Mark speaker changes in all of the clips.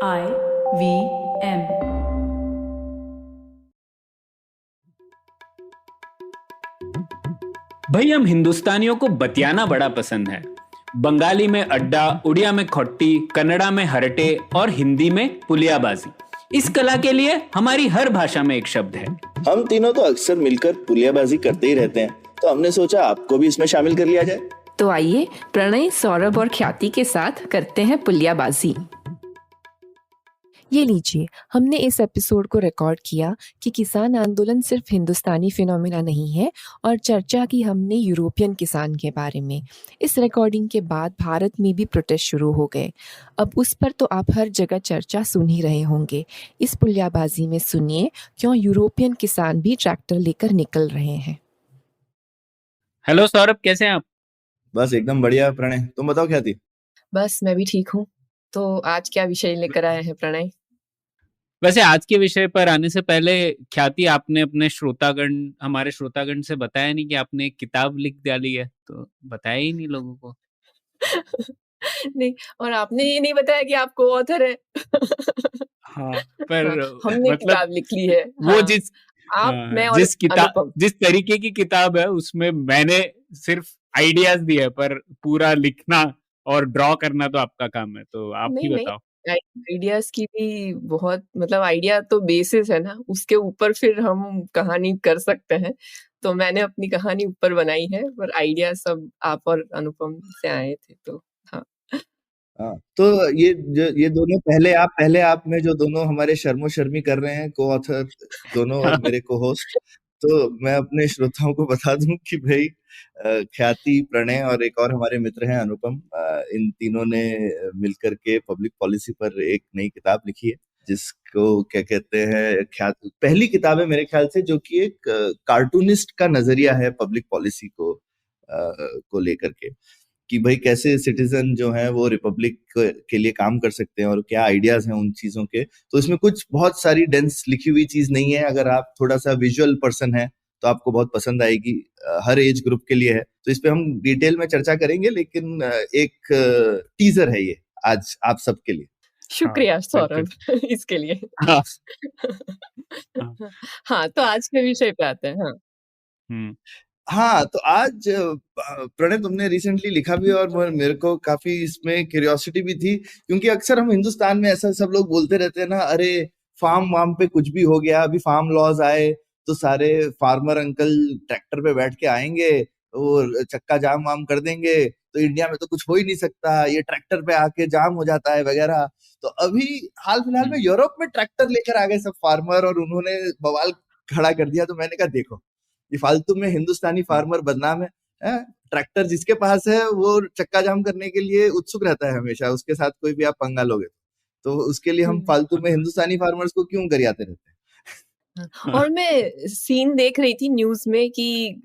Speaker 1: IVM।
Speaker 2: भाई हम हिंदुस्तानियों को बतियाना बड़ा पसंद है। बंगाली में अड्डा, उड़िया में खोट्टी, कन्नड़ा में हरटे और हिंदी में पुलियाबाजी। इस कला के लिए हमारी हर भाषा में एक शब्द है।
Speaker 3: हम तीनों तो अक्सर मिलकर पुलियाबाजी करते ही रहते हैं, तो हमने सोचा आपको भी इसमें शामिल कर लिया जाए।
Speaker 4: तो आइए प्रणय, सौरभ और ख्याति के साथ करते हैं पुलियाबाजी।
Speaker 5: ये लीजिए, हमने इस एपिसोड को रिकॉर्ड किया कि किसान आंदोलन सिर्फ हिंदुस्तानी फिनोमिना नहीं है और चर्चा की हमने यूरोपियन किसान के बारे में। इस रिकॉर्डिंग के बाद भारत में भी प्रोटेस्ट शुरू हो गए। अब उस पर तो आप हर जगह चर्चा सुन ही रहे होंगे। इस पुलियाबाजी में सुनिए क्यों यूरोपियन किसान भी ट्रैक्टर लेकर निकल रहे हैं।
Speaker 2: हेलो सौरभ, कैसे हैं आप?
Speaker 3: बस एकदम बढ़िया प्रणय, तुम बताओ क्या थी?
Speaker 4: बस मैं भी ठीक हूँ। तो आज क्या विषय लेकर आए हैं प्रणय?
Speaker 2: वैसे आज के विषय पर आने से पहले ख्याति, आपने अपने हमारे श्रोतागण से बताया नहीं कि आपने एक किताब लिख डाली है, तो बताया ही नहीं लोगों को।
Speaker 4: नहीं, और आपने ये नहीं बताया कि आप को ऑथर है।
Speaker 2: हाँ, पर
Speaker 4: हमने
Speaker 2: मतलब
Speaker 4: किताब लिख ली है।
Speaker 2: वो
Speaker 4: हाँ,
Speaker 2: हाँ,
Speaker 4: मैं और अनुपम।
Speaker 2: जिस तरीके की किताब है उसमें मैंने सिर्फ आइडियाज दिए, पर पूरा लिखना और ड्रॉ करना तो आपका काम है, तो आप ही
Speaker 4: नहीं,
Speaker 2: बताओ।
Speaker 4: आइडियाज की भी बहुत, मतलब आइडिया तो बेसिस है ना, उसके ऊपर फिर हम कहानी कर सकते हैं। तो मैंने अपनी कहानी ऊपर बनाई है, पर आइडिया सब आप और अनुपम से आए थे। तो हाँ,
Speaker 3: तो ये दोनों पहले आप में जो दोनों हमारे शर्मो शर्मी कर रहे हैं, को ऑथर दोनों और मेरे को होस्ट, तो मैं अपने श्रोताओं को बता दूं कि भाई ख्याति, प्रणय और एक और हमारे मित्र हैं अनुपम, इन तीनों ने मिलकर के पब्लिक पॉलिसी पर एक नई किताब लिखी है, जिसको क्या कहते हैं, पहली किताब है मेरे ख्याल से, जो कि एक कार्टूनिस्ट का नजरिया है पब्लिक पॉलिसी को लेकर के, कि भाई कैसे सिटीजन जो है वो रिपब्लिक के लिए काम कर सकते हैं और क्या आइडियाज हैं उन चीजों के। तो इसमें कुछ बहुत सारी डेंस लिखी हुई चीज नहीं है। अगर आप थोड़ा सा विजुअल पर्सन है तो आपको बहुत पसंद आएगी। हर एज ग्रुप के लिए है, तो इस पे हम डिटेल में चर्चा करेंगे, लेकिन एक टीजर है ये आज आप सबके लिए।
Speaker 4: शुक्रिया
Speaker 2: हाँ,
Speaker 4: सौरभ इसके लिए।
Speaker 2: हाँ,
Speaker 4: हाँ, तो आज के विषय पे आते हैं। हाँ,
Speaker 3: हाँ, तो आज प्रणय तुमने रिसेंटली लिखा भी, और मेरे को काफी इसमें क्यूरियोसिटी भी थी, क्योंकि अक्सर हम हिंदुस्तान में ऐसा सब लोग बोलते रहते हैं ना, अरे फार्म वार्म पे कुछ भी हो गया, अभी फार्म लॉज आए तो सारे फार्मर अंकल ट्रैक्टर पे बैठ के आएंगे और चक्का जाम वाम कर देंगे, तो इंडिया में तो कुछ हो ही नहीं सकता, ये ट्रैक्टर पे आके जाम हो जाता है वगैरह। तो अभी हाल फिलहाल में यूरोप में ट्रैक्टर लेकर आ गए सब फार्मर, और उन्होंने बवाल खड़ा कर दिया। तो मैंने कहा देखो, ये फालतू में हिंदुस्तानी फार्मर बदनाम है। ट्रैक्टर जिसके पास है वो चक्का जाम करने के लिए उत्सुक रहता है हमेशा, उसके साथ कोई भी आप पंगा लोगे तो उसके लिए हम फालतू में हिंदुस्तानी फार्मर्स को क्यों गरियाते रहते हैं।
Speaker 4: और मैं सीन देख रही थी न्यूज में कि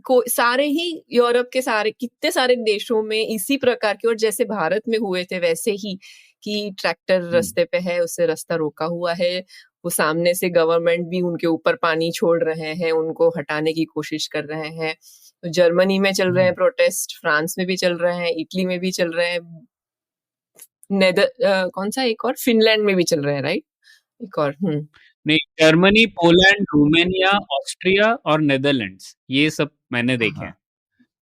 Speaker 4: सारे ही यूरोप के सारे कितने सारे देशों में इसी प्रकार के, और जैसे भारत में हुए थे वैसे ही, कि ट्रैक्टर रास्ते पे है, उससे रास्ता रोका हुआ है, वो सामने से गवर्नमेंट भी उनके ऊपर पानी छोड़ रहे हैं, उनको हटाने की कोशिश कर रहे हैं। तो जर्मनी में चल रहे हैं प्रोटेस्ट, फ्रांस में भी चल रहे हैं, इटली में भी चल रहे हैं, कौन सा एक और फिनलैंड में भी चल रहे हैं, राइट? एक और
Speaker 2: नहीं, जर्मनी, पोलैंड, रोमानिया, ऑस्ट्रिया और नेदरलैंड्स, ये सब मैंने देखे हैं।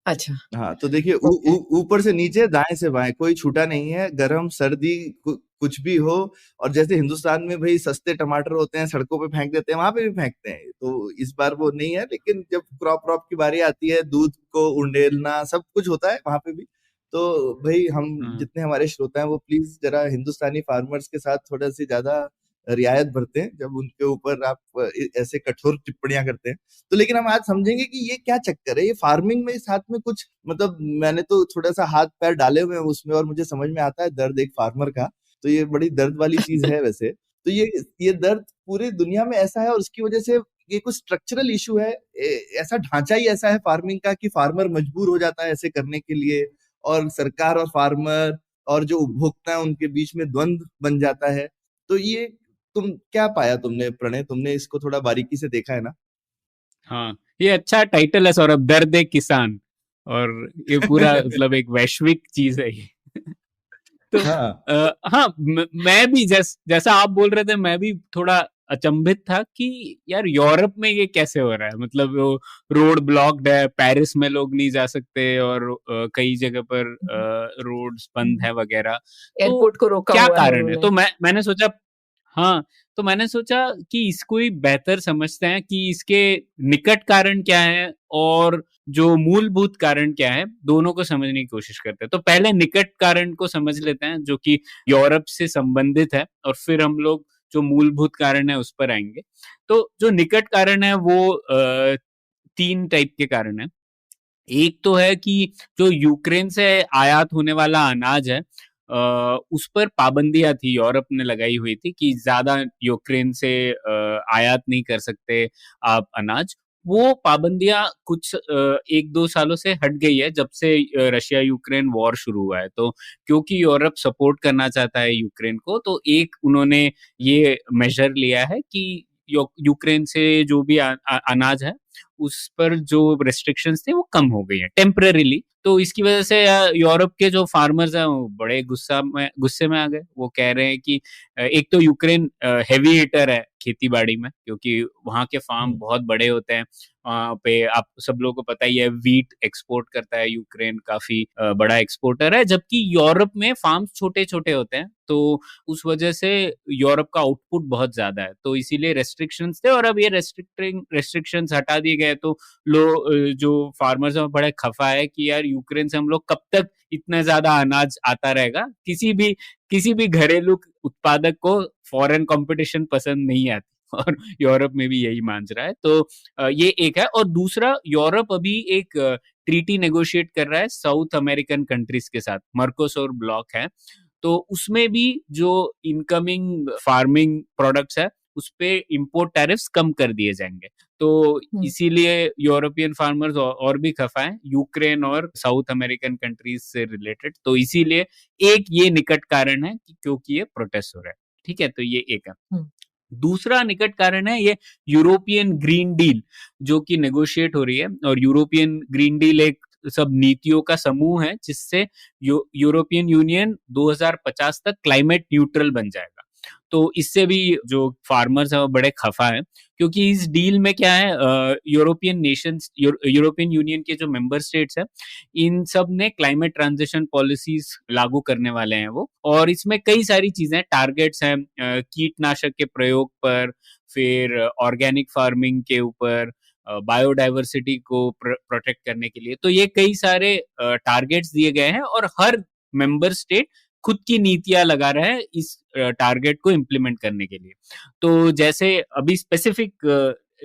Speaker 4: अच्छा,
Speaker 3: हाँ, तो देखिए ऊपर से नीचे, दाएं से बाएं, कोई छूटा नहीं है। गर्म सर्दी कुछ भी हो, और जैसे हिंदुस्तान में भाई सस्ते टमाटर होते हैं सड़कों पे फेंक देते हैं, वहां पे भी फेंकते हैं। तो इस बार वो नहीं है, लेकिन जब क्रॉप की बारी आती है, दूध को उंडेलना सब कुछ होता है वहां पे भी। तो भाई हम जितने हमारे श्रोता हैं वो प्लीज जरा हिंदुस्तानी फार्मर्स के साथ थोड़ा सी ज्यादा रियायत बरतें जब उनके ऊपर आप ऐसे कठोर टिप्पणियां करते हैं। तो लेकिन हम आज समझेंगे कि ये क्या चक्कर है, ये फार्मिंग में साथ में कुछ, मतलब मैंने तो थोड़ा सा हाथ पैर डाले हुए हैं उसमें, और मुझे समझ में आता है दर्द एक फार्मर का। तो ये बड़ी दर्द वाली चीज है वैसे। तो ये दर्द पूरी दुनिया में ऐसा है, और उसकी वजह से ये कुछ स्ट्रक्चरल इशू है। ऐसा ढांचा ही ऐसा है फार्मिंग का कि फार्मर मजबूर हो जाता है ऐसे करने के लिए, और सरकार और फार्मर और जो उपभोक्ता है उनके बीच में द्वंद्व बन जाता है। तो ये तुम क्या पाया तुमने प्रणय, तुमने इसको थोड़ा बारीकी से देखा है ना?
Speaker 2: हाँ, ये अच्छा टाइटल है सौरभ, दर्द एक किसान, और ये पूरा मतलब एक वैश्विक चीज है ये। तो
Speaker 3: हाँ
Speaker 2: हाँ, मैं भी जैसा आप बोल रहे थे, मैं भी थोड़ा अचंभित था कि यार यूरोप में ये कैसे हो रहा है। मतलब वो रोड ब्लॉक्ड है, पेरिस में लोग नहीं जा सकते और कई जगह पर रोड्स बंद है वगैरह। तो
Speaker 4: एयरपोर्ट को रोका
Speaker 2: क्या
Speaker 4: हुआ है
Speaker 2: कारण है?
Speaker 4: उन्होंने।
Speaker 2: तो मैंने सोचा, हाँ, तो मैंने सोचा कि इसको ही बेहतर समझते हैं कि इसके निकट कारण क्या है और जो मूलभूत कारण क्या है, दोनों को समझने की कोशिश करते हैं। तो पहले निकट कारण को समझ लेते हैं, जो कि यूरोप से संबंधित है, और फिर हम लोग जो मूलभूत कारण है उस पर आएंगे। तो जो निकट कारण है वो 3 टाइप के कारण है। एक तो है कि जो यूक्रेन से आयात होने वाला अनाज है, उस पर पाबंदियां थी, यूरोप ने लगाई हुई थी कि ज्यादा यूक्रेन से आयात नहीं कर सकते आप अनाज। वो पाबंदियां कुछ 1-2 सालों से हट गई है जब से रशिया यूक्रेन वॉर शुरू हुआ है। तो क्योंकि यूरोप सपोर्ट करना चाहता है यूक्रेन को, तो एक उन्होंने ये मेजर लिया है कि यूक्रेन से जो भी अनाज है उस पर जो रेस्ट्रिक्शंस थे वो कम हो गई हैं टेम्परेरीली। तो इसकी वजह से यूरोप के जो फार्मर्स हैं वो बड़े गुस्से में आ गए। वो कह रहे हैं कि एक तो यूक्रेन हेवी हिटर है खेती बाड़ी में, क्योंकि वहाँ के फार्म बहुत बड़े होते हैं। वहाँ पे आप सब लोगों को पता ही है, वीट एक्सपोर्ट करता है यूक्रेन, काफी बड़ा एक्सपोर्टर है, जबकि यूरोप में फार्म छोटे छोटे होते हैं। तो उस वजह से यूरोप का आउटपुट बहुत ज्यादा है, तो इसीलिए रेस्ट्रिक्शंस थे। और अब ये रेस्ट्रिक्शंस हटा दिए गए, तो जो फार्मर्स हैं बड़े खफा है कि यार यूक्रेन से हम लोग कब तक इतना ज्यादा अनाज आता रहेगा। किसी भी घरेलू उत्पादक को फॉरेन कंपटीशन पसंद नहीं आती, और यूरोप में भी यही मान रहा है। तो ये एक है। और दूसरा, यूरोप अभी एक ट्रीटी नेगोशिएट कर रहा है साउथ अमेरिकन कंट्रीज के साथ, मर्कोसोर ब्लॉक है। तो उसमें भी जो इनकमिंग फार्मिंग प्रोडक्ट्स है उस पे इंपोर्ट टैरिफ्स कम कर दिए जाएंगे। तो इसीलिए यूरोपियन फार्मर्स और भी खफा हैं यूक्रेन और साउथ अमेरिकन कंट्रीज से रिलेटेड। तो इसीलिए एक ये निकट कारण है कि क्योंकि ये प्रोटेस्ट हो रहा है। ठीक है, तो ये एक है। दूसरा निकट कारण है ये यूरोपियन ग्रीन डील, जो कि नेगोशिएट हो रही है। और यूरोपियन ग्रीन डील एक सब नीतियों का समूह है जिससे यूरोपियन यूनियन 2050 तक क्लाइमेट न्यूट्रल बन जाएगा। तो इससे भी जो फार्मर्स हैं वो बड़े खफा हैं, क्योंकि इस डील में क्या है, यूरोपियन यूनियन के जो मेंबर स्टेट्स हैं, इन सब ने क्लाइमेट ट्रांजिशन पॉलिसीज लागू करने वाले हैं वो। और इसमें कई सारी चीजें, टारगेट्स हैं कीटनाशक के प्रयोग पर, फिर ऑर्गेनिक फार्मिंग के ऊपर, बायोडाइवर्सिटी को प्रोटेक्ट करने के लिए। तो ये कई सारे टारगेट्स दिए गए हैं, और हर मेंबर स्टेट खुद की नीतियां लगा रहे हैं इस टारगेट को इम्प्लीमेंट करने के लिए। तो जैसे अभी स्पेसिफिक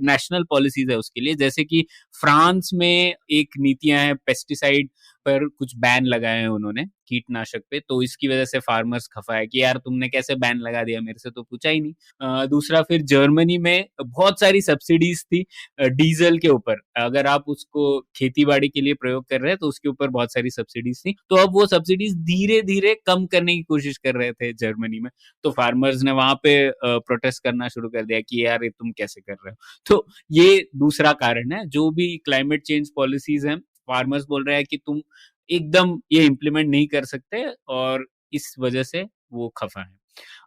Speaker 2: नेशनल पॉलिसीज है उसके लिए, जैसे कि फ्रांस में एक नीतियां हैं, पेस्टिसाइड पर कुछ बैन लगाए हैं उन्होंने, कीटनाशक पे। तो इसकी वजह से फार्मर्स खफा है कि यार तुमने कैसे बैन लगा दिया, मेरे से तो पूछा ही नहीं। दूसरा, फिर जर्मनी में बहुत सारी सब्सिडीज थी डीजल के ऊपर। अगर आप उसको खेती बाड़ी के लिए प्रयोग कर रहे हैं तो उसके ऊपर बहुत सारी सब्सिडीज थी। तो अब वो सब्सिडीज धीरे धीरे कम करने की कोशिश कर रहे थे जर्मनी में। तो फार्मर्स ने वहां पे प्रोटेस्ट करना शुरू कर दिया कि यार ये तुम कैसे कर रहे हो। तो ये दूसरा कारण है। जो भी क्लाइमेट चेंज पॉलिसीज हैं, फार्मर्स बोल रहे हैं कि तुम एकदम ये इम्प्लीमेंट नहीं कर सकते, और इस वजह से वो खफा है।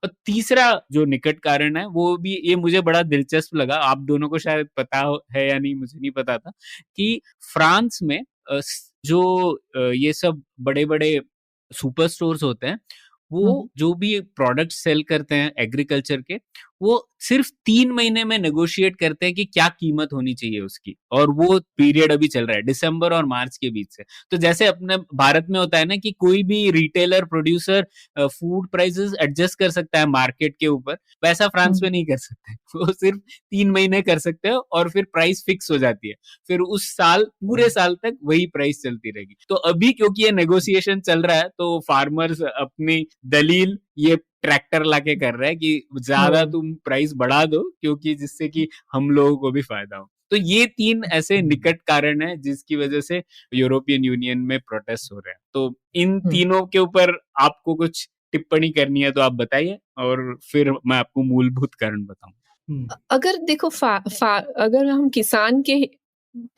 Speaker 2: और तीसरा जो निकट कारण है, वो भी ये मुझे बड़ा दिलचस्प लगा, आप दोनों को शायद पता है या नहीं, मुझे नहीं पता था, कि फ्रांस में जो ये सब बड़े बड़े सुपर स्टोर्स होते हैं, वो जो भी प्रोडक्ट सेल करते हैं एग्रीकल्चर के, वो सिर्फ 3 महीने में नेगोशिएट करते हैं कि क्या कीमत होनी चाहिए उसकी। और वो पीरियड अभी चल रहा है दिसंबर और मार्च के बीच से। तो जैसे अपने भारत में होता है ना कि कोई भी retailer producer food prices adjust कर सकता है मार्केट के ऊपर, वैसा फ्रांस में नहीं कर सकते। वो सिर्फ 3 महीने कर सकते हो, और फिर प्राइस फिक्स हो जाती है। फिर उस साल, पूरे साल तक वही प्राइस चलती रहेगी। तो अभी क्योंकि ये नेगोशिएशन चल रहा है, तो फार्मर्स अपनी दलील ये ट्रैक्टर लाके कर रहा है कि ज्यादा तुम प्राइस बढ़ा दो, क्योंकि जिससे कि हम लोगों को भी फायदा हो। तो ये 3 ऐसे निकट कारण है जिसकी वजह से यूरोपियन यूनियन में प्रोटेस्ट हो रहे हैं। तो इन तीनों के ऊपर आपको कुछ टिप्पणी करनी है तो आप बताइए, और फिर मैं आपको मूलभूत कारण बताऊं।
Speaker 4: अगर देखो अगर हम किसान के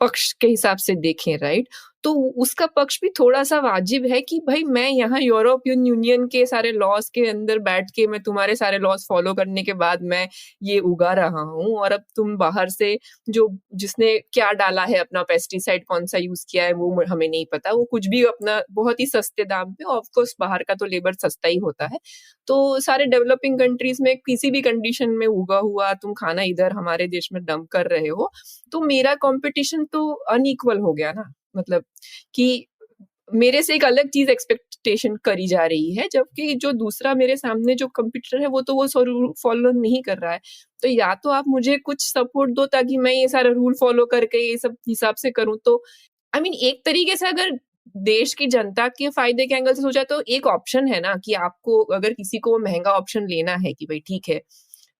Speaker 4: पक्ष के हिसाब से देखें, राइट, तो उसका पक्ष भी थोड़ा-सा वाजिब है कि भाई मैं यहाँ यूरोपियन यूनियन के सारे लॉज़ के अंदर बैठ के मैं तुम्हारे सारे लॉज़ फ़ॉलो करने के बाद मैं ये उगा रहा हूँ, और अब तुम बाहर से जिसने क्या डाला है, अपना पेस्टिसाइड कौन-सा यूज़ किया है, वो हमें नहीं पता। वो कुछ भी अपना बहुत ही सस्ते दाम पे, ऑफ कोर्स बाहर का तो लेबर सस्ता ही होता है। तो सारे डेवलपिंग कंट्रीज़ में किसी भी कंडीशन में उगा हुआ तुम खाना इधर हमारे देश में डंप कर रहे हो, तो मेरा कॉम्पिटिशन तो अनइक्वल हो गया ना। मतलब कि मेरे से एक अलग चीज़ एक्सपेक्टेशन करी जा रही है, जबकि जो दूसरा मेरे सामने जो कंपटीटर है वो तो वो रूल फॉलो नहीं कर रहा है। तो या तो आप मुझे कुछ सपोर्ट दो ताकि मैं ये सारा रूल फॉलो करके ये सब हिसाब से करूँ। तो आई मीन एक तरीके से अगर देश की जनता के फ़ायदे के एंगल से सोचा तो एक ऑप्शन है ना कि आपको अगर किसी को महँगा ऑप्शन लेना है कि भई ठीक है,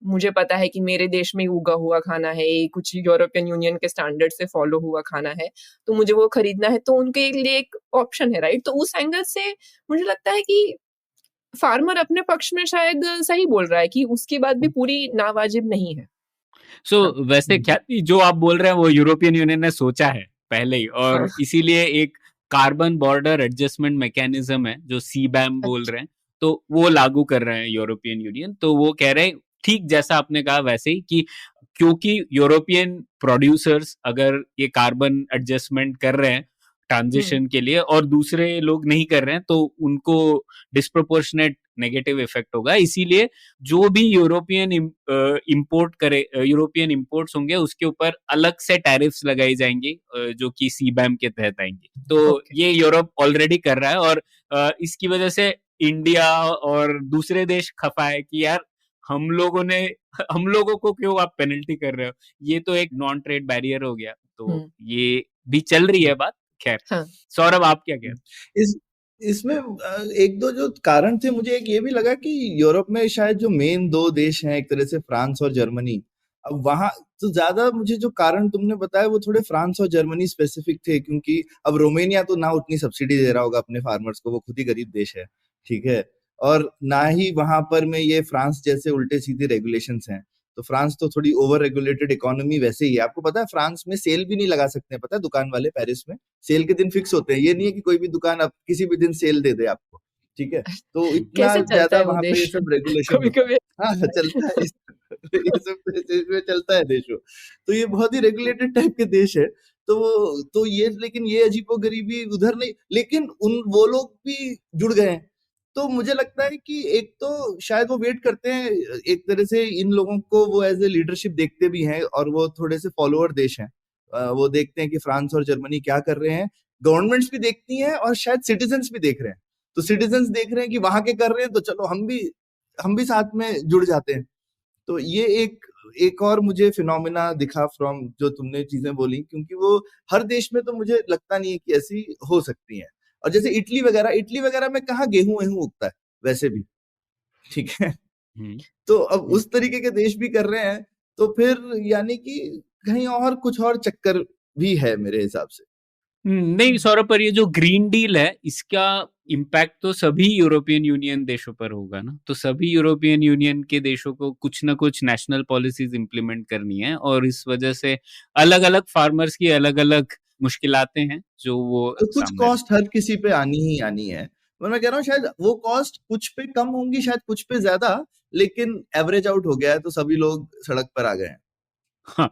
Speaker 4: मुझे पता है कि मेरे देश में उगा हुआ खाना है, ये कुछ यूरोपियन यूनियन के स्टैंडर्ड से फॉलो हुआ खाना है, तो मुझे वो खरीदना है, तो उनके लिए एक ऑप्शन है, राइट? तो उस एंगल से मुझे लगता है कि फार्मर अपने पक्ष में शायद सही बोल रहा है कि उसकी बात भी पूरी नावाजिब नहीं है। हाँ,
Speaker 2: वैसे क्या जो आप बोल रहे हैं वो यूरोपियन यूनियन ने सोचा है पहले ही,
Speaker 4: हाँ,
Speaker 2: और इसीलिए एक कार्बन बॉर्डर एडजस्टमेंट मैकेनिज्म है जो सीबैम बोल
Speaker 4: अच्छा,
Speaker 2: रहे हैं, तो वो लागू कर रहे हैं यूरोपियन यूनियन। तो वो कह रहे हैं ठीक जैसा आपने कहा वैसे ही कि क्योंकि यूरोपियन प्रोड्यूसर्स अगर ये कार्बन एडजस्टमेंट कर रहे हैं ट्रांजिशन के लिए और दूसरे लोग नहीं कर रहे हैं, तो उनको डिस्प्रोपोर्शनेट नेगेटिव इफेक्ट होगा। इसीलिए जो भी यूरोपियन इंपोर्ट करे, यूरोपियन इंपोर्ट्स होंगे उसके ऊपर अलग से टैरिफ्स लगाई जाएंगी, जो कि सीबैम के तहत आएंगी। तो
Speaker 4: ओके,
Speaker 2: ये यूरोप ऑलरेडी कर रहा है, और इसकी वजह से इंडिया और दूसरे देश खफा है कि यार हम लोगों को क्यों आप पेनल्टी कर रहे हो। ये तो एक नॉन ट्रेड बैरियर हो गया, तो ये भी चल रही है बात। खैर,
Speaker 4: हाँ,
Speaker 2: सौरभ आप क्या कहते हैं?
Speaker 3: इस इसमें एक दो जो कारण थे, मुझे एक ये भी लगा कि यूरोप में शायद जो मेन दो देश हैं एक तरह से, फ्रांस और जर्मनी, अब वहां तो ज्यादा मुझे जो कारण तुमने बताया वो थोड़े फ्रांस और जर्मनी स्पेसिफिक थे, क्योंकि अब रोमेनिया तो ना उतनी सब्सिडी दे रहा होगा अपने फार्मर्स को, वो खुद ही गरीब देश है, ठीक है, और ना ही वहां पर में ये फ्रांस जैसे उल्टे सीधे रेगुलेशंस हैं। तो फ्रांस तो थोड़ी ओवर रेगुलेटेड इकोनॉमी वैसे ही है। आपको पता है फ्रांस में सेल भी नहीं लगा सकते हैं, पता है दुकान वाले पेरिस में सेल के दिन फिक्स होते हैं, ये नहीं है कि कोई भी दुकान अब किसी भी दिन सेल दे दे आपको, ठीक है, तो इतना
Speaker 4: कैसे चलता
Speaker 3: ज्यादा
Speaker 4: है वो
Speaker 3: वहां पे ये
Speaker 4: देश?
Speaker 3: सब रेगुलेशन होता
Speaker 4: कभी-कभी
Speaker 3: है। हाँ, चलता है ये सब इसमें चलता है देशों, तो ये बहुत ही रेगुलेटेड टाइप के देश है। तो ये, लेकिन ये अजीबोगरीबी उधर नहीं, लेकिन उन वो लोग भी जुड़ गए हैं। तो मुझे लगता है कि एक तो शायद वो वेट करते हैं, एक तरह से इन लोगों को वो एज ए लीडरशिप देखते भी हैं, और वो थोड़े से फॉलोअर देश हैं। वो देखते हैं कि फ्रांस और जर्मनी क्या कर रहे हैं, गवर्नमेंट्स भी देखती हैं और शायद सिटीजन्स भी देख रहे हैं। तो सिटीजन्स देख रहे हैं कि वहां के कर रहे हैं, तो चलो हम भी साथ में जुड़ जाते हैं। तो ये एक एक और मुझे फिनोमिना दिखा फ्रॉम जो तुमने चीजें बोली, क्योंकि वो हर देश में तो मुझे लगता नहीं है कि ऐसी हो सकती है। और जैसे इटली वगैरह में कहाँ गेहूं वेहूं उगता है वैसे भी, ठीक है,
Speaker 2: हम्म।
Speaker 3: तो अब उस तरीके के देश भी कर रहे हैं, तो फिर यानी कि कहीं और कुछ और चक्कर भी है मेरे हिसाब से।
Speaker 2: नहीं सौरभ, पर ये जो ग्रीन डील है इसका इम्पैक्ट तो सभी यूरोपियन यूनियन देशों पर होगा ना। तो सभी यूरोपियन यूनियन के देशों को कुछ ना कुछ नेशनल पॉलिसीज इंप्लीमेंट करनी है, और इस वजह से अलग अलग फार्मर्स की अलग अलग मुश्किलातें हैं जो वो
Speaker 3: तो कुछ
Speaker 2: सामने
Speaker 3: कॉस्ट हर किसी पे आनी ही आनी है, पर मैं कह रहा हूँ शायद वो कॉस्ट कुछ पे कम होंगी, शायद कुछ पे ज्यादा, लेकिन एवरेज आउट हो गया है, तो सभी लोग सड़क पर आ गए हैं।
Speaker 2: हाँ,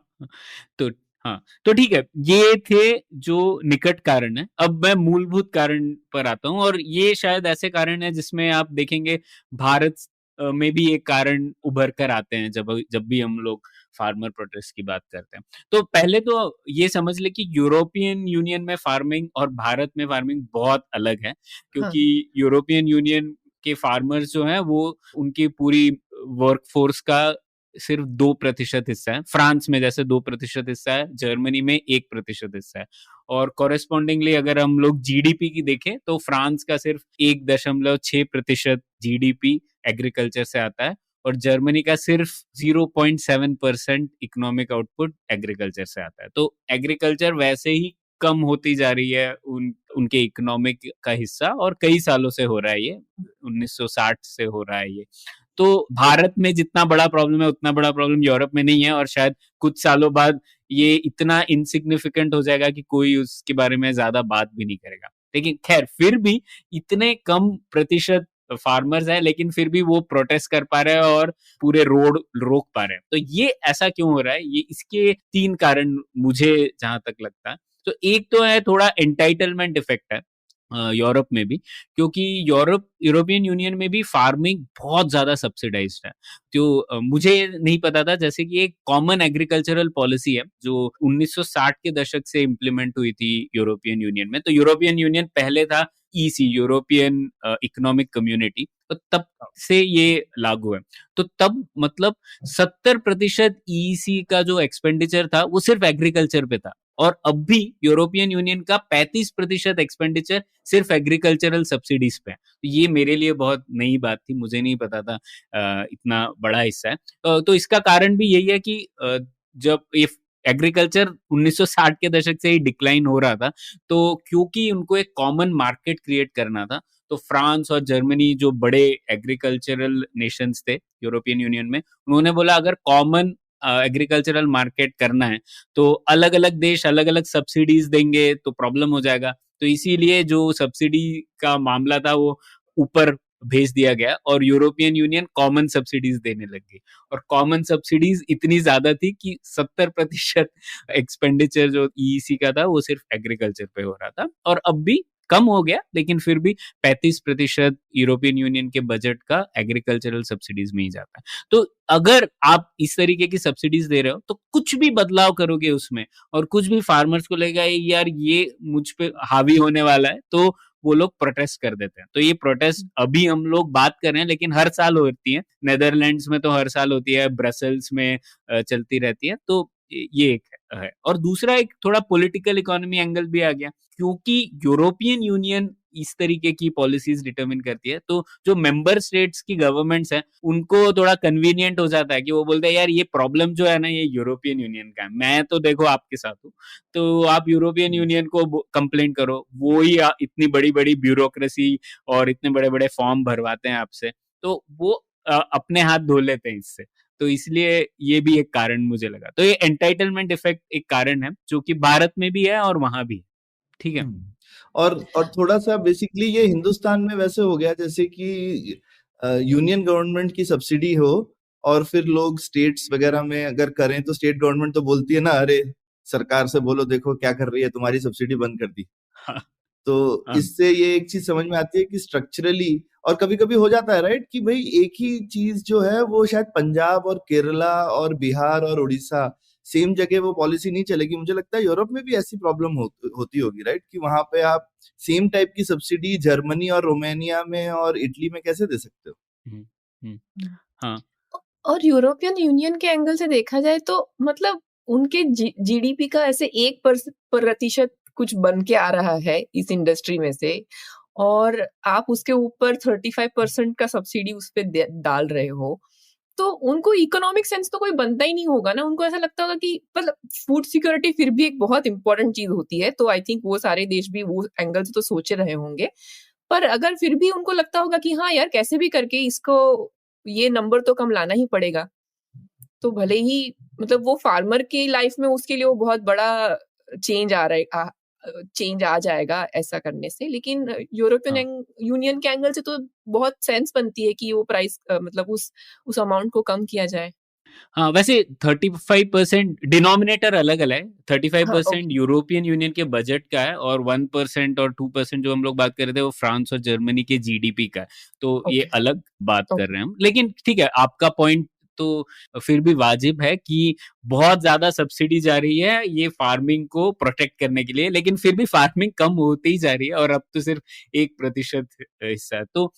Speaker 2: तो हाँ, तो ठीक है, ये थे जो निकट कारण है। अब मैं मूलभूत कारण पर आता हूँ, और ये शायद ऐसे कारण है जिसमें आप देखेंगे भारत में भी एक कारण उभर कर आते हैं जब जब भी हम लोग फार्मर प्रोटेस्ट की बात करते हैं। तो पहले तो ये समझ ले कि यूरोपियन यूनियन में फार्मिंग और भारत में फार्मिंग बहुत अलग है,
Speaker 4: हाँ,
Speaker 2: क्योंकि यूरोपियन यूनियन के फार्मर्स जो हैं वो उनकी पूरी वर्कफोर्स का सिर्फ 2% हिस्सा है। फ्रांस में जैसे 2% हिस्सा है, जर्मनी में 1% हिस्सा है। और कॉरेस्पॉन्डिंगली अगर हम लोग जीडीपी की देखें तो फ्रांस का सिर्फ 1.6% जीडीपी एग्रीकल्चर से आता है, और जर्मनी का सिर्फ 0.7% इकोनॉमिक आउटपुट एग्रीकल्चर से आता है। तो एग्रीकल्चर वैसे ही कम होती जा रही है उनके इकोनॉमिक का हिस्सा, और कई सालों से हो रहा है ये, 1960 से हो रहा है ये। तो भारत में जितना बड़ा प्रॉब्लम है उतना बड़ा प्रॉब्लम यूरोप में नहीं है, और शायद कुछ सालों बाद ये इतना इनसिग्निफिकेंट हो जाएगा कि कोई उसके बारे में ज्यादा बात भी नहीं करेगा। लेकिन खैर फिर भी इतने कम प्रतिशत फार्मर्स है, लेकिन फिर भी वो प्रोटेस्ट कर पा रहे हैं और पूरे रोड रोक पा रहे हैं। तो ये ऐसा क्यों हो रहा है? ये इसके 3 कारण मुझे जहां तक लगता है। तो एक तो है थोड़ा एंटाइटलमेंट इफेक्ट है यूरोप में भी, क्योंकि यूरोपियन यूनियन में भी फार्मिंग बहुत ज्यादा सब्सिडाइज्ड है। तो मुझे नहीं पता था, जैसे कि एक कॉमन एग्रीकल्चरल पॉलिसी है जो 1960 के दशक से इम्प्लीमेंट हुई थी यूरोपियन यूनियन में। तो यूरोपियन यूनियन पहले था ईसी, यूरोपियन इकोनॉमिक कम्युनिटी, तो तब से ये लागू है। तो तब मतलब 70% ईसी का जो एक्सपेंडिचर था वो सिर्फ एग्रीकल्चर पे था, और अब भी यूरोपियन यूनियन का 35% एक्सपेंडिचर सिर्फ एग्रीकल्चरल सब्सिडीज पे है। तो ये मेरे लिए बहुत नई बात थी, मुझे नहीं पता था इतना बड़ा हिस्सा है। तो इसका कारण भी यही है कि जब ये एग्रीकल्चर 1960 के दशक से ही डिक्लाइन हो रहा था, तो क्योंकि उनको एक कॉमन मार्केट क्रिएट करना था, तो फ्रांस और जर्मनी जो बड़े एग्रीकल्चरल नेशंस थे यूरोपियन यूनियन में, उन्होंने बोला अगर कॉमन एग्रीकल्चरल मार्केट करना है तो अलग अलग देश अलग अलग सब्सिडीज देंगे तो प्रॉब्लम हो जाएगा। तो इसीलिए जो सब्सिडी का मामला था वो ऊपर भेज दिया गया और यूरोपियन यूनियन कॉमन सब्सिडीज देने लग गई। और कॉमन सब्सिडीज इतनी ज्यादा थी कि 70% एक्सपेंडिचर जो ईईसी का था वो सिर्फ एग्रीकल्चर पे हो रहा था, और अब भी कम हो गया, लेकिन फिर भी 35% यूरोपियन यूनियन के बजट का एग्रीकल्चरल सब्सिडीज में ही जाता है। तो अगर आप इस तरीके की सब्सिडीज दे रहे हो तो कुछ भी बदलाव करोगे उसमें, और कुछ भी फार्मर्स को लगेगा यार ये मुझ पे हावी होने वाला है, तो वो लोग प्रोटेस्ट कर देते हैं। तो ये प्रोटेस्ट अभी हम लोग बात कर रहे हैं, लेकिन हर साल होती है। नेदरलैंड्स में तो हर साल होती है, ब्रसल्स में चलती रहती है। तो ये एक है। और दूसरा एक थोड़ा पॉलिटिकल इकोनॉमी एंगल भी आ गया, क्योंकि यूरोपियन यूनियन इस तरीके की पॉलिसीज डिटरमिन करती है, तो जो मेंबर स्टेट्स की गवर्नमेंट्स हैं उनको थोड़ा कन्वीनियंट हो जाता है कि वो बोलते हैं यार ये प्रॉब्लम जो है ना ये यूरोपियन यूनियन का है, मैं तो देखो आपके साथ हूँ, तो आप यूरोपियन यूनियन को कंप्लेंट करो, वो ही इतनी बड़ी बड़ी ब्यूरोक्रेसी और इतने बड़े बड़े फॉर्म भरवाते हैं आपसे, तो वो अपने हाथ धो लेते हैं इससे। तो इसलिए ये भी एक कारण मुझे लगा। तो ये एंटाइटलमेंट इफेक्ट एक कारण है जो कि भारत में भी है और वहां भी है। ठीक है।
Speaker 3: और थोड़ा सा बेसिकली ये हिंदुस्तान में वैसे हो गया जैसे कि यूनियन गवर्नमेंट की सब्सिडी हो और फिर लोग स्टेट्स वगैरह में अगर करें तो स्टेट गवर्नमेंट तो बोलती है ना, अरे सरकार से बोलो देखो क्या कर रही है, तुम्हारी सब्सिडी बंद कर दी।
Speaker 2: हाँ,
Speaker 3: तो
Speaker 2: हाँ,
Speaker 3: इससे ये एक चीज समझ में आती है कि स्ट्रक्चरली, और कभी कभी हो जाता है राइट कि भाई एक ही चीज जो है वो शायद पंजाब और केरला और बिहार और उड़ीसा सेम जगह वो पॉलिसी नहीं चलेगी। मुझे लगता है यूरोप में भी ऐसी प्रॉब्लम होती होगी राइट, कि वहां पे आप सेम टाइप की सब्सिडी जर्मनी और रोमानिया में और इटली में कैसे दे सकते हो।
Speaker 2: हम्म, हम्म, हाँ,
Speaker 4: और यूरोपियन यूनियन के एंगल से देखा जाए तो मतलब उनके जीडीपी का ऐसे 1% कुछ बन के आ रहा है इस इंडस्ट्री में से, और आप उसके ऊपर 35% का सब्सिडी उस पे डाल रहे हो, तो उनको इकोनॉमिक सेंस तो कोई बनता ही नहीं होगा ना। उनको ऐसा लगता होगा कि मतलब फूड सिक्योरिटी फिर भी एक बहुत इंपॉर्टेंट चीज होती है, तो आई थिंक वो सारे देश भी वो एंगल से तो सोच रहे होंगे। पर अगर फिर भी उनको लगता होगा कि हाँ यार कैसे भी करके इसको ये नंबर तो कम लाना ही पड़ेगा, तो भले ही मतलब वो फार्मर की लाइफ में उसके लिए वो बहुत बड़ा चेंज चेंज आ जाएगा ऐसा करने से, लेकिन यूरोपियन यूनियन के एंगल से तो बहुत सेंस बनती है कि वो प्राइस मतलब उस अमाउंट को कम किया जाए।
Speaker 2: हाँ, वैसे 35% डिनोमिनेटर अलग अलग है। 35%
Speaker 4: ओके।
Speaker 2: यूरोपियन यूनियन के बजट का है, और 1% और 2% जो हम लोग बात कर रहे थे वो फ्रांस और जर्मनी के जीडीपी का है। तो ये
Speaker 4: ओके।
Speaker 2: अलग बात कर
Speaker 4: ओके।
Speaker 2: रहे हैं हम, लेकिन ठीक है, आपका पॉइंट तो फिर भी वाजिब है कि बहुत ज्यादा सब्सिडी जा रही है ये फार्मिंग को प्रोटेक्ट करने के लिए, लेकिन फिर भी फार्मिंग कम होती ही जा रही है, और अब तो सिर्फ 1% हिस्सा है। तो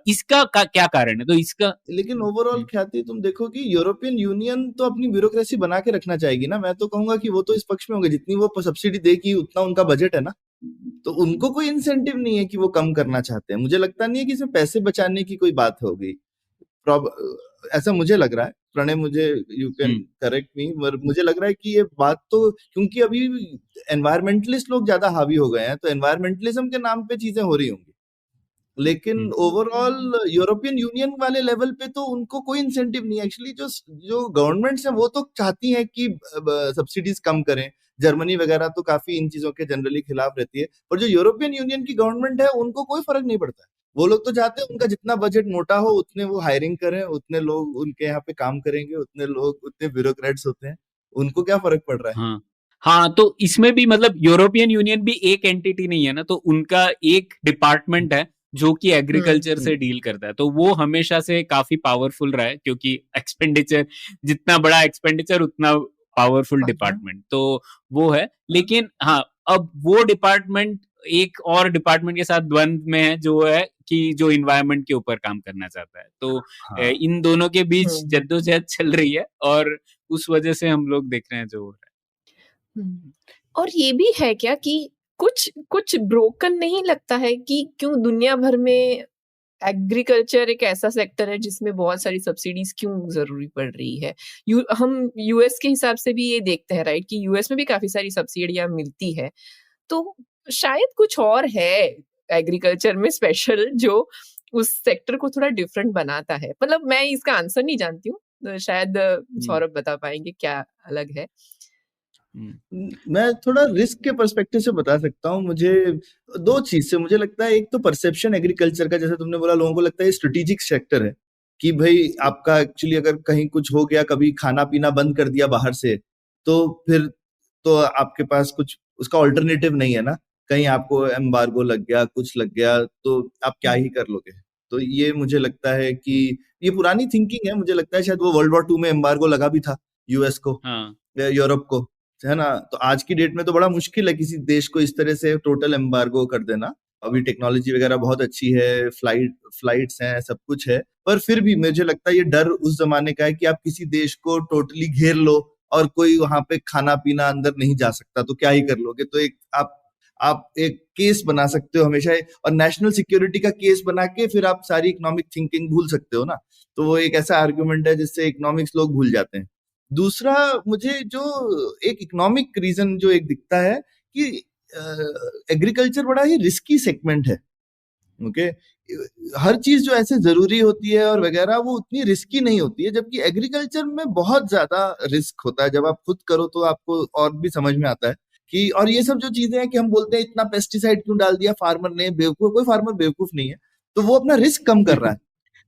Speaker 2: इसका क्या कारण है? तो इसका
Speaker 3: लेकिन ओवरऑल ख्याति तुम देखो कि यूरोपियन यूनियन तो अपनी ब्यूरोक्रेसी बना के रखना चाहेगी ना। मैं तो कहूंगा कि वो तो इस पक्ष में होंगे, जितनी वो सब्सिडी देगी उतना उनका बजट है ना, तो उनको कोई इंसेंटिव नहीं है कि वो कम करना चाहते हैं। मुझे लगता नहीं है कि इसमें पैसे बचाने की कोई बात होगी, ऐसा मुझे लग रहा है। प्रणय, मुझे यू कैन करेक्ट मी, मुझे लग रहा है कि ये बात तो क्योंकि अभी एनवायरमेंटलिस्ट लोग ज्यादा हावी हो गए हैं, तो एनवायरमेंटलिज्म के नाम पे चीजें हो रही होंगी। लेकिन ओवरऑल यूरोपियन यूनियन वाले लेवल पे तो उनको कोई इंसेंटिव नहीं है एक्चुअली। जो गवर्नमेंट्स हैं वो तो चाहती हैं कि सब्सिडीज कम करें। जर्मनी वगैरह तो काफी इन चीजों के जनरली खिलाफ रहती है, पर जो यूरोपियन यूनियन की गवर्नमेंट है उनको कोई फर्क नहीं पड़ता है। वो लोग तो चाहते हैं उनका जितना बजट मोटा हो उतने वो हायरिंग करें, उतने लोग उनके यहाँ पे काम करेंगे, उतने लोग उतने ब्यूरोक्रेट्स होते हैं, उनको क्या फर्क पड़ रहा है।
Speaker 2: हाँ हाँ, तो इसमें भी मतलब यूरोपियन यूनियन भी एक एंटिटी नहीं है ना, तो उनका एक डिपार्टमेंट है जो कि एग्रीकल्चर से डील करता है, तो वो हमेशा से काफी पावरफुल रहा है, क्योंकि एक्सपेंडिचर, जितना बड़ा एक्सपेंडिचर उतना पावरफुल डिपार्टमेंट, तो वो है। लेकिन हाँ, अब वो डिपार्टमेंट एक और डिपार्टमेंट के साथ द्वंद्व में है, जो है कि जो इन्वायरमेंट के ऊपर काम करना चाहता है। तो
Speaker 3: हाँ
Speaker 2: इन दोनों के बीच जद्दोजहद चल रही है, और उस वजह से हम लोग देख रहे हैं जो हो रहा है।
Speaker 4: और ये भी है क्या कि कुछ ब्रोकन नहीं लगता है कि क्यों दुनिया भर में एग्रीकल्चर एक ऐसा सेक्टर है जिसमें बहुत सारी सब्सिडीज क्यों जरूरी पड़ रही है। हम यूएस के हिसाब से भी ये देखते हैं, राइट, कि यूएस में भी काफी सारी सब्सिडियां मिलती है, तो शायद कुछ और है एग्रीकल्चर में स्पेशल जो उस सेक्टर को थोड़ा डिफरेंट बनाता है। मतलब मैं इसका आंसर नहीं जानती हूँ, तो शायद सौरभ बता पाएंगे क्या अलग है।
Speaker 3: मैं थोड़ा रिस्क के पर्सपेक्टिव से बता सकता हूँ। मुझे दो चीज से मुझे लगता है, एक तो परसेप्शन एग्रीकल्चर का, जैसे तुमने बोला, लोगों को लगता है स्ट्रेटेजिक सेक्टर है कि भाई आपका एक्चुअली अगर कहीं कुछ हो गया, कभी खाना पीना बंद कर दिया बाहर से, तो फिर तो आपके पास कुछ उसका ऑल्टरनेटिव नहीं है ना। कहीं आपको एम्बार्गो लग गया, कुछ लग गया, तो आप क्या ही कर लोगे। तो ये मुझे लगता है कि ये पुरानी थिंकिंग है। मुझे लगता है शायद वो वर्ल्ड वॉर 2 में एम्बार्गो लगा भी था यूएस को, यूरोप को, है ना। तो आज की डेट में तो बड़ा मुश्किल है किसी देश को इस तरह से टोटल एम्बार्गो कर देना। अभी टेक्नोलॉजी वगैरह बहुत अच्छी है, फ्लाइट्स हैं, सब कुछ है, पर फिर भी मुझे लगता है ये डर उस जमाने का है कि आप किसी देश को टोटली घेर लो और कोई वहां पे खाना पीना अंदर नहीं जा सकता, तो क्या ही कर लोगे। तो एक आप एक केस बना सकते हो हमेशा, और नेशनल सिक्योरिटी का केस बना के फिर आप सारी इकोनॉमिक थिंकिंग भूल सकते हो ना। तो वो एक ऐसा आर्गुमेंट है जिससे इकोनॉमिक्स लोग भूल जाते हैं। दूसरा, मुझे जो एक इकोनॉमिक रीजन जो एक दिखता है कि एग्रीकल्चर बड़ा ही रिस्की सेगमेंट है। ओके, हर चीज जो ऐसे जरूरी होती है और वगैरह वो उतनी रिस्की नहीं होती है, जबकि एग्रीकल्चर में बहुत ज्यादा रिस्क होता है। जब आप खुद करो तो आपको और भी समझ में आता है कि, और ये सब जो चीजें हैं कि हम बोलते हैं इतना पेस्टिसाइड क्यों डाल दिया फार्मर ने, बेवकूफ, कोई फार्मर बेवकूफ नहीं है, तो वो अपना रिस्क कम कर रहा है।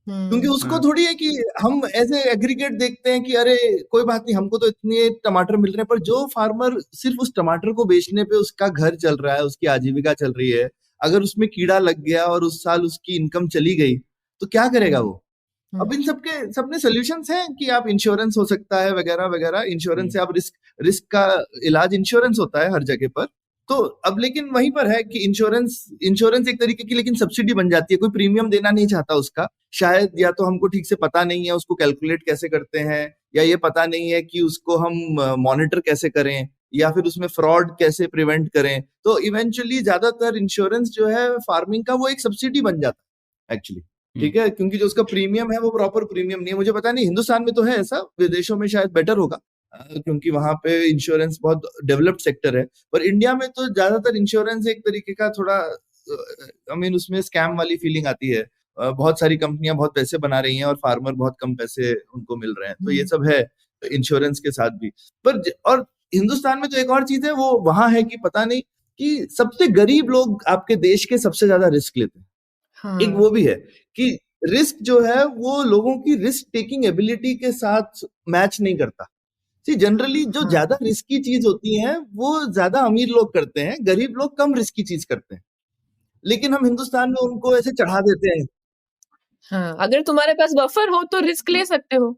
Speaker 3: क्योंकि उसको थोड़ी है कि हम ऐसे एग्रीगेट देखते हैं कि अरे कोई बात नहीं, हमको तो इतने टमाटर मिल रहे हैं, पर जो फार्मर सिर्फ उस टमाटर को बेचने पे उसका घर चल रहा है, उसकी आजीविका चल रही है, अगर उसमें कीड़ा लग गया और उस साल उसकी इनकम चली गई तो क्या करेगा वो। अब इन सबने सोल्यूशंस हैं कि आप इंश्योरेंस हो सकता है वगैरह वगैरह, इंश्योरेंस से आप रिस्क का इलाज इंश्योरेंस होता है हर जगह पर। तो अब लेकिन वहीं पर है कि इंश्योरेंस एक तरीके की लेकिन सब्सिडी बन जाती है। कोई प्रीमियम देना नहीं चाहता उसका, शायद या तो हमको ठीक से पता नहीं है उसको कैलकुलेट कैसे करते हैं, या ये पता नहीं है कि उसको हम मॉनिटर कैसे करें, या फिर उसमें फ्रॉड कैसे प्रिवेंट करें। तो इवेंचुअली ज्यादातर इंश्योरेंस जो है फार्मिंग का वो एक सब्सिडी बन जाता है एक्चुअली, ठीक है, क्योंकि जो उसका प्रीमियम है वो प्रॉपर प्रीमियम नहीं है। मुझे पता नहीं हिंदुस्तान में तो है ऐसा, विदेशों में शायद बेटर होगा क्योंकि वहां पे इंश्योरेंस बहुत डेवलप्ड सेक्टर है। पर इंडिया में तो ज्यादातर इंश्योरेंस एक तरीके का थोड़ा उसमें स्कैम वाली फीलिंग आती है। बहुत सारी कंपनियां बहुत पैसे बना रही हैं और फार्मर बहुत कम पैसे उनको मिल रहे हैं, तो ये सब है इंश्योरेंस के साथ भी। पर और हिंदुस्तान में तो एक और चीज है, वो वहां है कि पता नहीं कि सबसे गरीब लोग आपके देश के सबसे ज्यादा रिस्क लेते हैं। एक वो भी है कि रिस्क जो है वो लोगों की रिस्क टेकिंग एबिलिटी के साथ मैच नहीं करता। जनरली जो ज्यादा रिस्की चीज होती है वो ज्यादा अमीर लोग करते हैं, गरीब लोग कम रिस्की चीज करते हैं, लेकिन हम हिंदुस्तान में उनको ऐसे चढ़ा देते हैं।
Speaker 4: हाँ, अगर तुम्हारे पास बफर हो तो रिस्क ले सकते हो।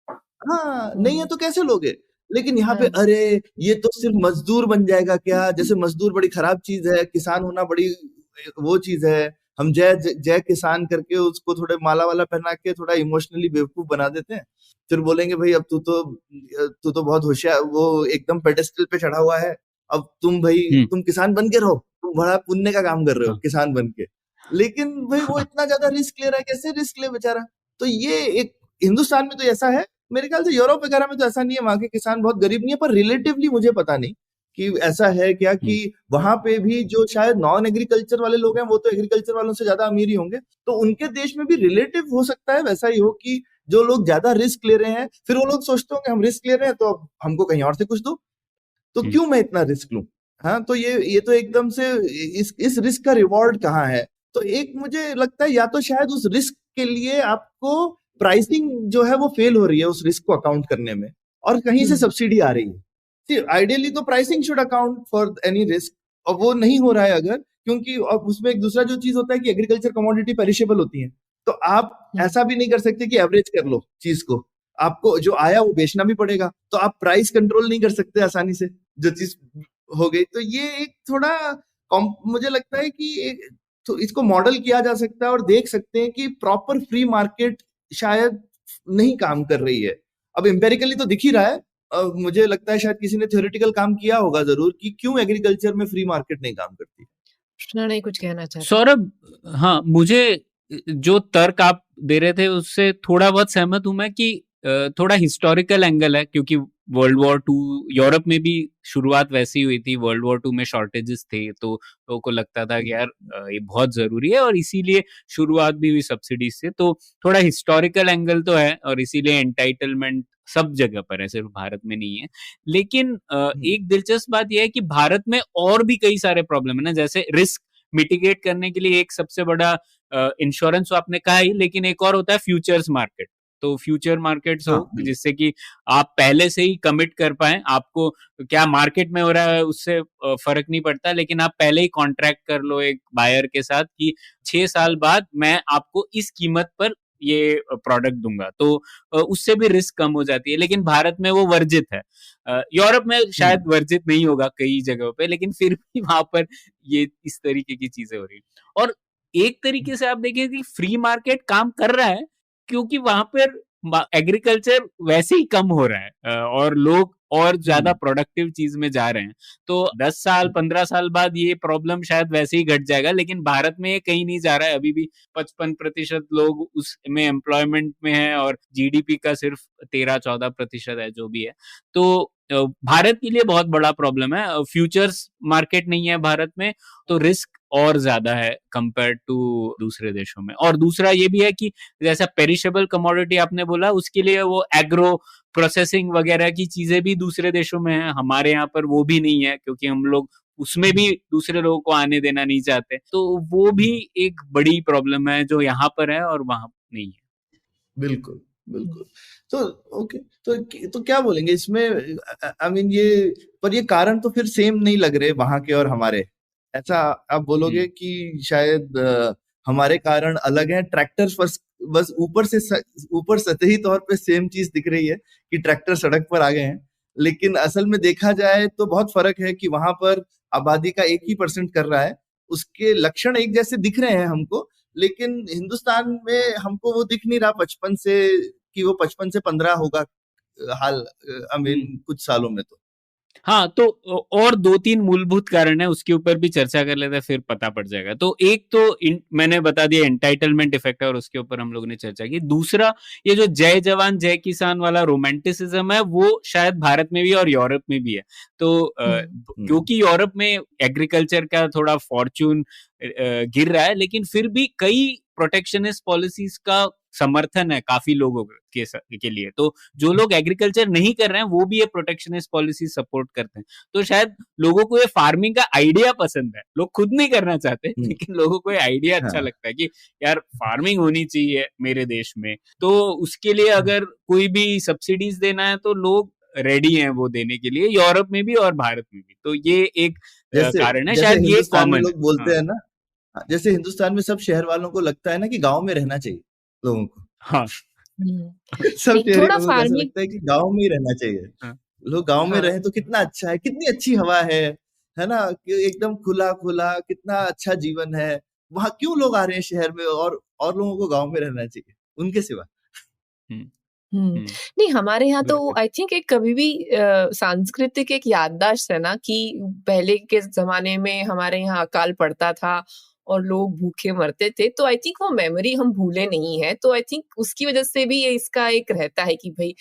Speaker 3: हाँ, नहीं है तो कैसे लोगे। लेकिन यहाँ पे अरे ये तो सिर्फ मजदूर बन जाएगा क्या, जैसे मजदूर बड़ी खराब चीज है, किसान होना बड़ी वो चीज है। हम जय किसान करके उसको थोड़े माला वाला पहना के थोड़ा इमोशनली बेवकूफ बना देते हैं। फिर बोलेंगे भाई अब तू तो बहुत होशियार, वो एकदम पेडेस्टल पे चढ़ा हुआ है, अब तुम किसान बन के रहो, तुम बड़ा पुण्य का काम कर रहे हो किसान बन के। लेकिन भाई वो इतना ज्यादा रिस्क ले रहा है, कैसे रिस्क ले बेचारा। तो ये एक हिंदुस्तान में तो ऐसा है, मेरे ख्याल से यूरोप वगैरह में तो ऐसा नहीं है, वहां के किसान बहुत गरीब नहीं है, पर रिलेटिवली मुझे पता नहीं कि ऐसा है क्या कि वहां पे भी जो शायद नॉन एग्रीकल्चर वाले लोग हैं वो तो एग्रीकल्चर वालों से ज्यादा अमीर ही होंगे, तो उनके देश में भी रिलेटिव हो सकता है वैसा ही हो कि जो लोग ज्यादा रिस्क ले रहे हैं फिर वो लोग सोचते हो कि हम रिस्क ले रहे हैं तो अब हमको कहीं और से कुछ दो, तो क्यों मैं इतना रिस्क लूं। हाँ, तो ये तो एकदम से इस रिस्क का रिवॉर्ड कहाँ है। तो एक मुझे लगता है या तो शायद उस रिस्क के लिए आपको प्राइसिंग जो है वो फेल हो रही है उस रिस्क को अकाउंट करने में, और कहीं से सब्सिडी आ रही है। आइडियली तो pricing should account for any risk, और वो नहीं हो रहा है अगर, क्योंकि और उसमें एक दूसरा जो चीज होता है कि एग्रीकल्चर कमोडिटी पेरिशेबल होती है, तो आप ऐसा भी नहीं कर सकते कि एवरेज कर लो चीज को, आपको जो आया वो बेचना भी पड़ेगा, तो आप प्राइस कंट्रोल नहीं कर सकते आसानी से जो चीज हो गई। तो ये एक थोड़ा मुझे लगता है कि तो इसको मॉडल किया जा सकता है और देख सकते हैं कि प्रॉपर फ्री मार्केट शायद नहीं काम कर रही है। अब एम्पेरिकली तो दिख ही रहा है, मुझे लगता है शायद किसी ने थ्योरेटिकल काम किया होगा जरूर कि क्यों एग्रीकल्चर में फ्री मार्केट नहीं काम करती।
Speaker 4: प्रणय कुछ कहना चाहते
Speaker 2: सौरभ, हाँ, मुझे जो तर्क आप दे रहे थे उससे थोड़ा बहुत सहमत हूं मैं कि थोड़ा हिस्टोरिकल एंगल है, क्योंकि वर्ल्ड वॉर टू यूरोप में भी शुरुआत वैसी हुई थी। वर्ल्ड वॉर टू में शॉर्टेजेस थे, तो लोगों को लगता था कि यार ये बहुत जरूरी है, और इसीलिए शुरुआत भी हुई सब्सिडीज से। तो थोड़ा हिस्टोरिकल एंगल तो है, और इसीलिए एंटाइटलमेंट सब जगह पर है, सिर्फ भारत में नहीं है। लेकिन एक दिलचस्प बात यह है कि भारत में और भी कई सारे प्रॉब्लम है ना, जैसे रिस्क मिटिगेट करने के लिए एक सबसे बड़ा इंश्योरेंस आपने कहा ही, लेकिन एक और होता है फ्यूचर्स मार्केट। तो फ्यूचर मार्केट्स हो जिससे कि आप पहले से ही कमिट कर पाए, आपको क्या मार्केट में हो रहा है उससे फर्क नहीं पड़ता, लेकिन आप पहले ही कॉन्ट्रैक्ट कर लो एक बायर के साथ कि 6 साल बाद मैं आपको इस कीमत पर ये प्रोडक्ट दूंगा, तो उससे भी रिस्क कम हो जाती है। लेकिन भारत में वो वर्जित है, यूरोप में शायद वर्जित नहीं होगा कई जगहों पे, लेकिन फिर भी वहां पर ये इस तरीके की चीजें हो रही है। और एक तरीके से आप देखें कि फ्री मार्केट काम कर रहा है, क्योंकि वहां पर एग्रीकल्चर वैसे ही कम हो रहा है और लोग और ज्यादा प्रोडक्टिव चीज में जा रहे हैं। तो 10 साल 15 साल बाद ये प्रॉब्लम शायद वैसे ही घट जाएगा, लेकिन भारत में ये कहीं नहीं जा रहा है। अभी भी 55% लोग उसमें एम्प्लॉयमेंट में है, और जीडीपी का सिर्फ 13-14% है, जो भी है। तो भारत के लिए बहुत बड़ा प्रॉब्लम है। फ्यूचर्स मार्केट नहीं है भारत में, तो रिस्क और ज्यादा है कंपेयर टू दूसरे देशों में। और दूसरा ये भी है कि जैसा पेरिशेबल कमोडिटी आपने बोला, उसके लिए वो एग्रो प्रोसेसिंग वगैरह की चीजें भी दूसरे देशों में है, हमारे यहाँ पर वो भी नहीं है, क्योंकि हम लोग उसमें भी दूसरे लोगों को आने देना नहीं चाहते। तो वो भी एक बड़ी प्रॉब्लम है जो यहाँ पर है और वहां नहीं है।
Speaker 3: बिल्कुल बिल्कुल। तो ओके, तो क्या बोलेंगे इसमें, आई मीन ये कारण तो फिर सेम नहीं लग रहे वहां के और हमारे। ऐसा आप बोलोगे कि शायद हमारे कारण अलग हैं, ट्रैक्टर्स बस ऊपर सतही तौर पे सेम चीज दिख रही है कि ट्रैक्टर सड़क पर आ गए हैं, लेकिन असल में देखा जाए तो बहुत फर्क है कि वहां पर आबादी का 1% कर रहा है, उसके लक्षण एक जैसे दिख रहे हैं हमको, लेकिन हिंदुस्तान में हमको वो दिख नहीं रहा 55 से कि वो 55 से 15 होगा हाल, आई मीन कुछ सालों में। तो
Speaker 2: हाँ, तो और 2-3 मूलभूत कारण है, उसके ऊपर भी चर्चा कर लेते हैं, फिर पता पड़ जाएगा। तो एक तो मैंने बता दिया एंटाइटलमेंट इफेक्ट है, और उसके ऊपर हम लोगों ने चर्चा की। दूसरा, ये जो जय जवान जय किसान वाला रोमांटिसिज्म है, वो शायद भारत में भी और यूरोप में भी है। तो क्योंकि यूरोप में एग्रीकल्चर का थोड़ा फॉर्च्यून गिर रहा है, लेकिन फिर भी कई प्रोटेक्शनिस्ट पॉलिसीज का समर्थन है काफी लोगों के लिए। तो जो लोग एग्रीकल्चर नहीं कर रहे हैं वो भी ये प्रोटेक्शनिस्ट पॉलिसी सपोर्ट करते हैं। तो शायद लोगों को ये फार्मिंग का आइडिया पसंद है, लोग खुद नहीं करना चाहते, लेकिन लोगों को ये आइडिया अच्छा लगता है कि यार फार्मिंग होनी चाहिए मेरे देश में, तो उसके लिए अगर कोई भी सब्सिडीज देना है तो लोग रेडी हैं वो देने के लिए, यूरोप में भी और भारत में भी। तो ये एक कारण है, शायद ये कॉमन
Speaker 3: लोग बोलते हैं ना, जैसे हिंदुस्तान में सब शहर वालों को लगता है ना कि गांव में रहना चाहिए लोगों को।
Speaker 2: हाँ
Speaker 3: सब शहरी लोगों को ऐसा लगता है कि गांव में ही रहना चाहिए। लोग गांव में रहे तो कितना अच्छा है, कितनी अच्छी हवा है ना, एकदम खुला खुला, कितना अच्छा जीवन है। वहां क्यों लोग आ रहे हैं शहर में, और लोगों को गांव में रहना चाहिए उनके सिवा।
Speaker 4: नहीं, हमारे यहाँ तो आई थिंक एक कभी भी सांस्कृतिक एक याददाश्त है ना कि पहले के जमाने में हमारे यहाँ अकाल पड़ता था और लोग भूखे मरते थे, तो आई थिंक वो मेमोरी हम भूले नहीं है। तो आई थिंक उसकी वजह से भी इसका एक रहता है कि भाई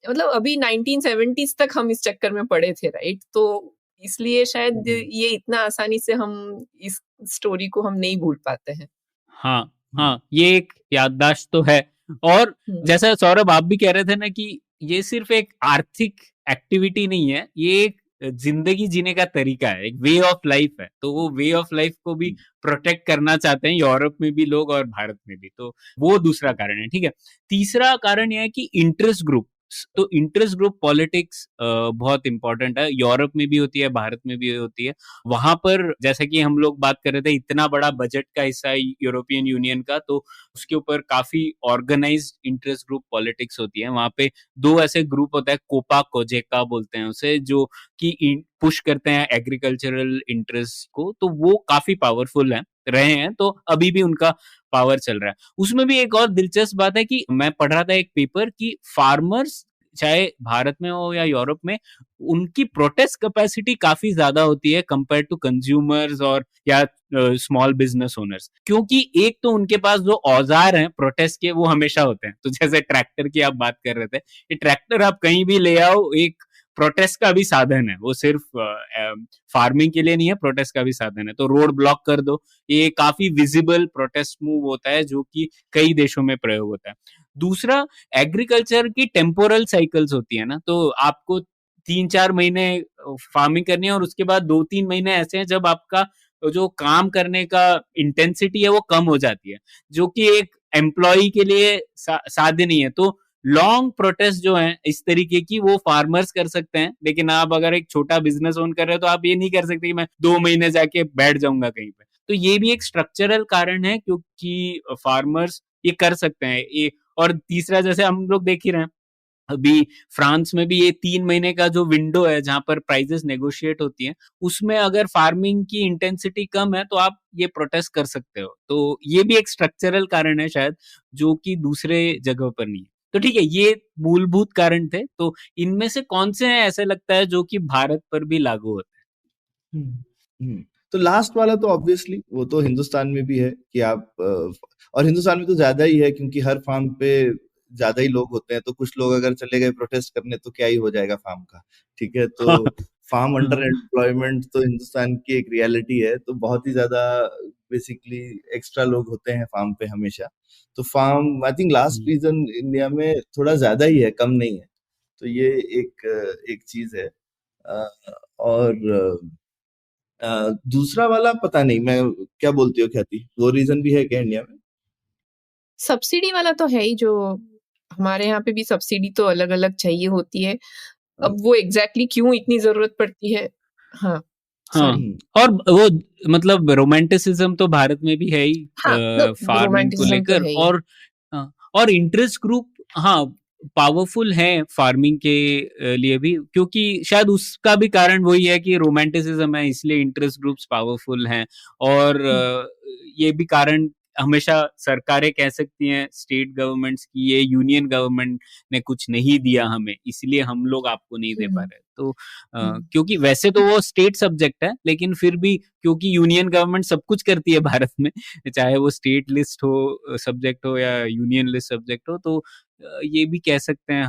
Speaker 4: मतलब अभी 1970s तक हम इस चक्कर में पड़े थे, राइट। तो इसलिए शायद
Speaker 3: हम्म,
Speaker 4: ये इतना आसानी से हम इस स्टोरी को हम नहीं भूल पाते हैं।
Speaker 2: हाँ हाँ, ये एक याददाश्त तो है। और जैसा सौरभ आप भी कह रहे थे ना कि ये सिर्फ एक आर्थिक एक्टिविटी नहीं है, ये एक जिंदगी जीने का तरीका है, एक वे ऑफ लाइफ है। तो वो वे ऑफ लाइफ को भी प्रोटेक्ट करना चाहते हैं यूरोप में भी लोग और भारत में भी। तो वो दूसरा कारण है, ठीक है। तीसरा कारण यह है कि इंटरेस्ट ग्रुप। तो इंटरेस्ट ग्रुप पॉलिटिक्स बहुत इंपॉर्टेंट है, यूरोप में भी होती है, भारत में भी होती है। वहां पर जैसा कि हम लोग बात कर रहे थे, इतना बड़ा बजट का हिस्सा है यूरोपियन यूनियन का, तो उसके ऊपर काफी ऑर्गेनाइज्ड इंटरेस्ट ग्रुप पॉलिटिक्स होती है। वहां पे दो ऐसे ग्रुप होता है, कोपा कोजेका बोलते हैं उसे, जो कि पुश करते हैं एग्रीकल्चरल इंटरेस्ट को। तो वो काफी पावरफुल है, रहे हैं, तो अभी भी उनका पावर चल रहा है। उसमें भी एक और दिलचस्प बात है कि मैं पढ़ रहा था एक पेपर कि फार्मर्स, चाहे भारत में हो या यूरोप में, उनकी प्रोटेस्ट कैपेसिटी काफी ज्यादा होती है कंपेयर टू कंज्यूमर्स और या स्मॉल बिजनेस ओनर्स। क्योंकि एक तो उनके पास जो औजार हैं प्रोटेस्ट के वो हमेशा होते हैं। तो जैसे ट्रैक्टर की आप बात कर रहे थे, ये ट्रैक्टर आप कहीं भी ले आओ, एक प्रोटेस्ट का भी साधन है, वो सिर्फ फार्मिंग के लिए नहीं है, प्रोटेस्ट का भी साधन है। तो रोड ब्लॉक कर दो, ये काफी विजिबल प्रोटेस्ट मूव होता है जो कि कई देशों में प्रयोग होता है। दूसरा, एग्रीकल्चर की टेम्पोरल साइकिल्स होती है ना, तो आपको 3-4 महीने फार्मिंग करनी है और उसके बाद 2-3 महीने ऐसे हैं जब आपका जो काम करने का इंटेंसिटी है वो कम हो जाती है, जो कि एक एम्प्लॉय के लिए साध्य नहीं है। तो लॉन्ग प्रोटेस्ट जो है इस तरीके की, वो फार्मर्स कर सकते हैं, लेकिन आप अगर एक छोटा बिजनेस ओन कर रहे हो तो आप ये नहीं कर सकते कि मैं 2 महीने जाके बैठ जाऊंगा कहीं पे। तो ये भी एक स्ट्रक्चरल कारण है, क्योंकि फार्मर्स ये कर सकते हैं ये। और तीसरा, जैसे हम लोग देख ही रहे हैं, अभी फ्रांस में भी ये 3 महीने का जो विंडो है जहां पर प्राइसेस नेगोशिएट होती हैं, उसमें अगर फार्मिंग की इंटेंसिटी कम है तो आप ये प्रोटेस्ट कर सकते हो। तो ये भी एक स्ट्रक्चरल कारण है शायद, जो कि दूसरे जगह पर नहीं है। तो ठीक है, ये मूलभूत कारण थे। तो इनमें से कौन से हैं ऐसे लगता है जो कि भारत पर भी लागू होते हैं?
Speaker 3: तो लास्ट वाला तो ऑब्वियसली वो तो हिंदुस्तान में भी है कि आप और हिंदुस्तान में तो ज्यादा ही है क्योंकि हर फार्म पे ज्यादा ही लोग होते हैं। तो कुछ लोग अगर चले गए प्रोटेस्ट करने तो क्या ही हो जाएगा फार्म का, ठीक है। तो फार्म अंडर एम्प्लॉयमेंट तो हिंदुस्तान की एक रियलिटी है। तो बहुत ही ज्यादा बेसिकली एक्स्ट्रा लोग होते हैं फार्म पे हमेशा। तो farm I think last reason India में थोड़ा ज्यादा ही है, कम नहीं है। तो ये एक चीज है। और दूसरा वाला पता नहीं, मैं क्या बोलती हो ख्याति, वो रीजन भी है क्या इंडिया में?
Speaker 4: सब्सिडी वाला तो है ही, जो हमारे यहाँ पे भी सब्सिडी तो अलग अलग चाहिए होती है। अब वो एग्जैक्टली क्यों इतनी जरूरत पड़ती है, हाँ
Speaker 2: हाँ, और वो मतलब रोमांटिसिज्म तो भारत में भी है ही फार्मिंग को
Speaker 4: रोमांटिसिज्म तो
Speaker 2: लेकर।
Speaker 4: है ही।
Speaker 2: और इंटरेस्ट ग्रुप, हाँ, पावरफुल है फार्मिंग के लिए भी, क्योंकि शायद उसका भी कारण वही है कि रोमांटिसिज्म है, इसलिए इंटरेस्ट ग्रुप्स पावरफुल हैं। और ये भी कारण हमेशा सरकारें कह सकती हैं स्टेट गवर्नमेंट्स की, ये यूनियन गवर्नमेंट ने कुछ नहीं दिया हमें, इसलिए हम लोग आपको नहीं दे पा रहे। तो क्योंकि वैसे तो वो स्टेट सब्जेक्ट है, लेकिन फिर भी क्योंकि यूनियन गवर्नमेंट सब कुछ करती है भारत में, चाहे वो स्टेट लिस्ट हो सब्जेक्ट हो या यूनियन लिस्ट सब्जेक्ट हो, तो ये भी कह सकते हैं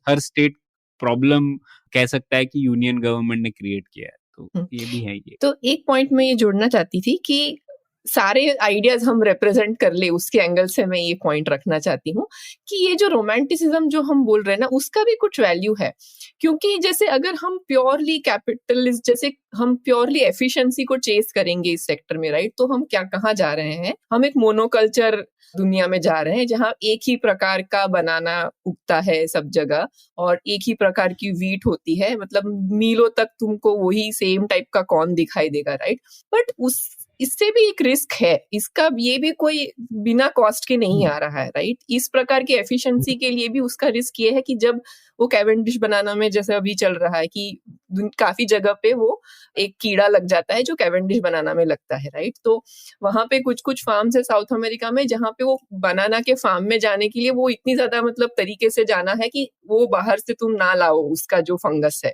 Speaker 2: हर स्टेट प्रॉब्लम कह सकता है कि यूनियन गवर्नमेंट ने क्रिएट किया है। तो ये भी है। ये
Speaker 4: तो एक पॉइंट में ये जोड़ना चाहती थी कि सारे आइडियाज हम रिप्रेजेंट कर ले, उसके एंगल से मैं ये पॉइंट रखना चाहती हूँ कि ये जो रोमांटिसिज्म जो हम बोल रहे हैं ना, उसका भी कुछ वैल्यू है। क्योंकि जैसे अगर हम प्योरली कैपिटलिस्ट, जैसे हम प्योरली एफिशिएंसी को चेस करेंगे इस सेक्टर में, राइट, तो हम कहाँ जा रहे हैं? हम एक मोनोकल्चर दुनिया में जा रहे हैं जहाँ एक ही प्रकार का बनाना उगता है सब जगह और एक ही प्रकार की वीट होती है, मतलब मीलों तक तुमको वही सेम टाइप का कॉर्न दिखाई देगा, राइट। बट इससे भी एक रिस्क है, इसका ये भी कोई बिना कॉस्ट के नहीं आ रहा है, राइट। इस प्रकार की एफिशिएंसी के लिए भी उसका रिस्क ये है कि जब वो कैवेंडिश बनाना में जैसे अभी चल रहा है कि काफी जगह पे वो एक कीड़ा लग जाता है जो कैवेंडिश बनाना में लगता है, राइट। तो वहां पे कुछ कुछ फार्म्स है साउथ अमेरिका में जहाँ पे वो बनाना के फार्म में जाने के लिए वो इतनी ज्यादा मतलब तरीके से जाना है कि वो बाहर से तुम ना लाओ उसका जो फंगस है,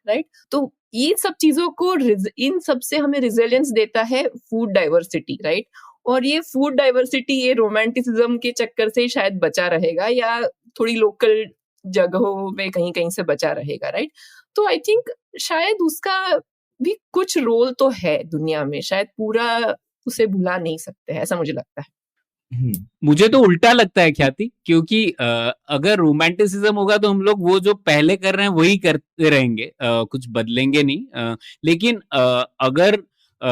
Speaker 4: राइट। तो ये सब चीजों को, इन सब से हमें रिजिलियंस देता है फूड डाइवर्सिटी, राइट। और ये फूड डाइवर्सिटी ये रोमांटिसिज्म के चक्कर से शायद बचा रहेगा या थोड़ी लोकल जगहों में कहीं कहीं से बचा रहेगा, राइट। तो आई थिंक शायद उसका भी कुछ रोल तो है दुनिया में, शायद पूरा उसे भुला नहीं सकते हैं, ऐसा मुझे लगता है।
Speaker 2: मुझे तो उल्टा लगता है ख्याति, क्योंकि अगर रोमांटिसिज्म होगा तो हम लोग वो जो पहले कर रहे हैं वही करते रहेंगे, कुछ बदलेंगे नहीं। लेकिन अगर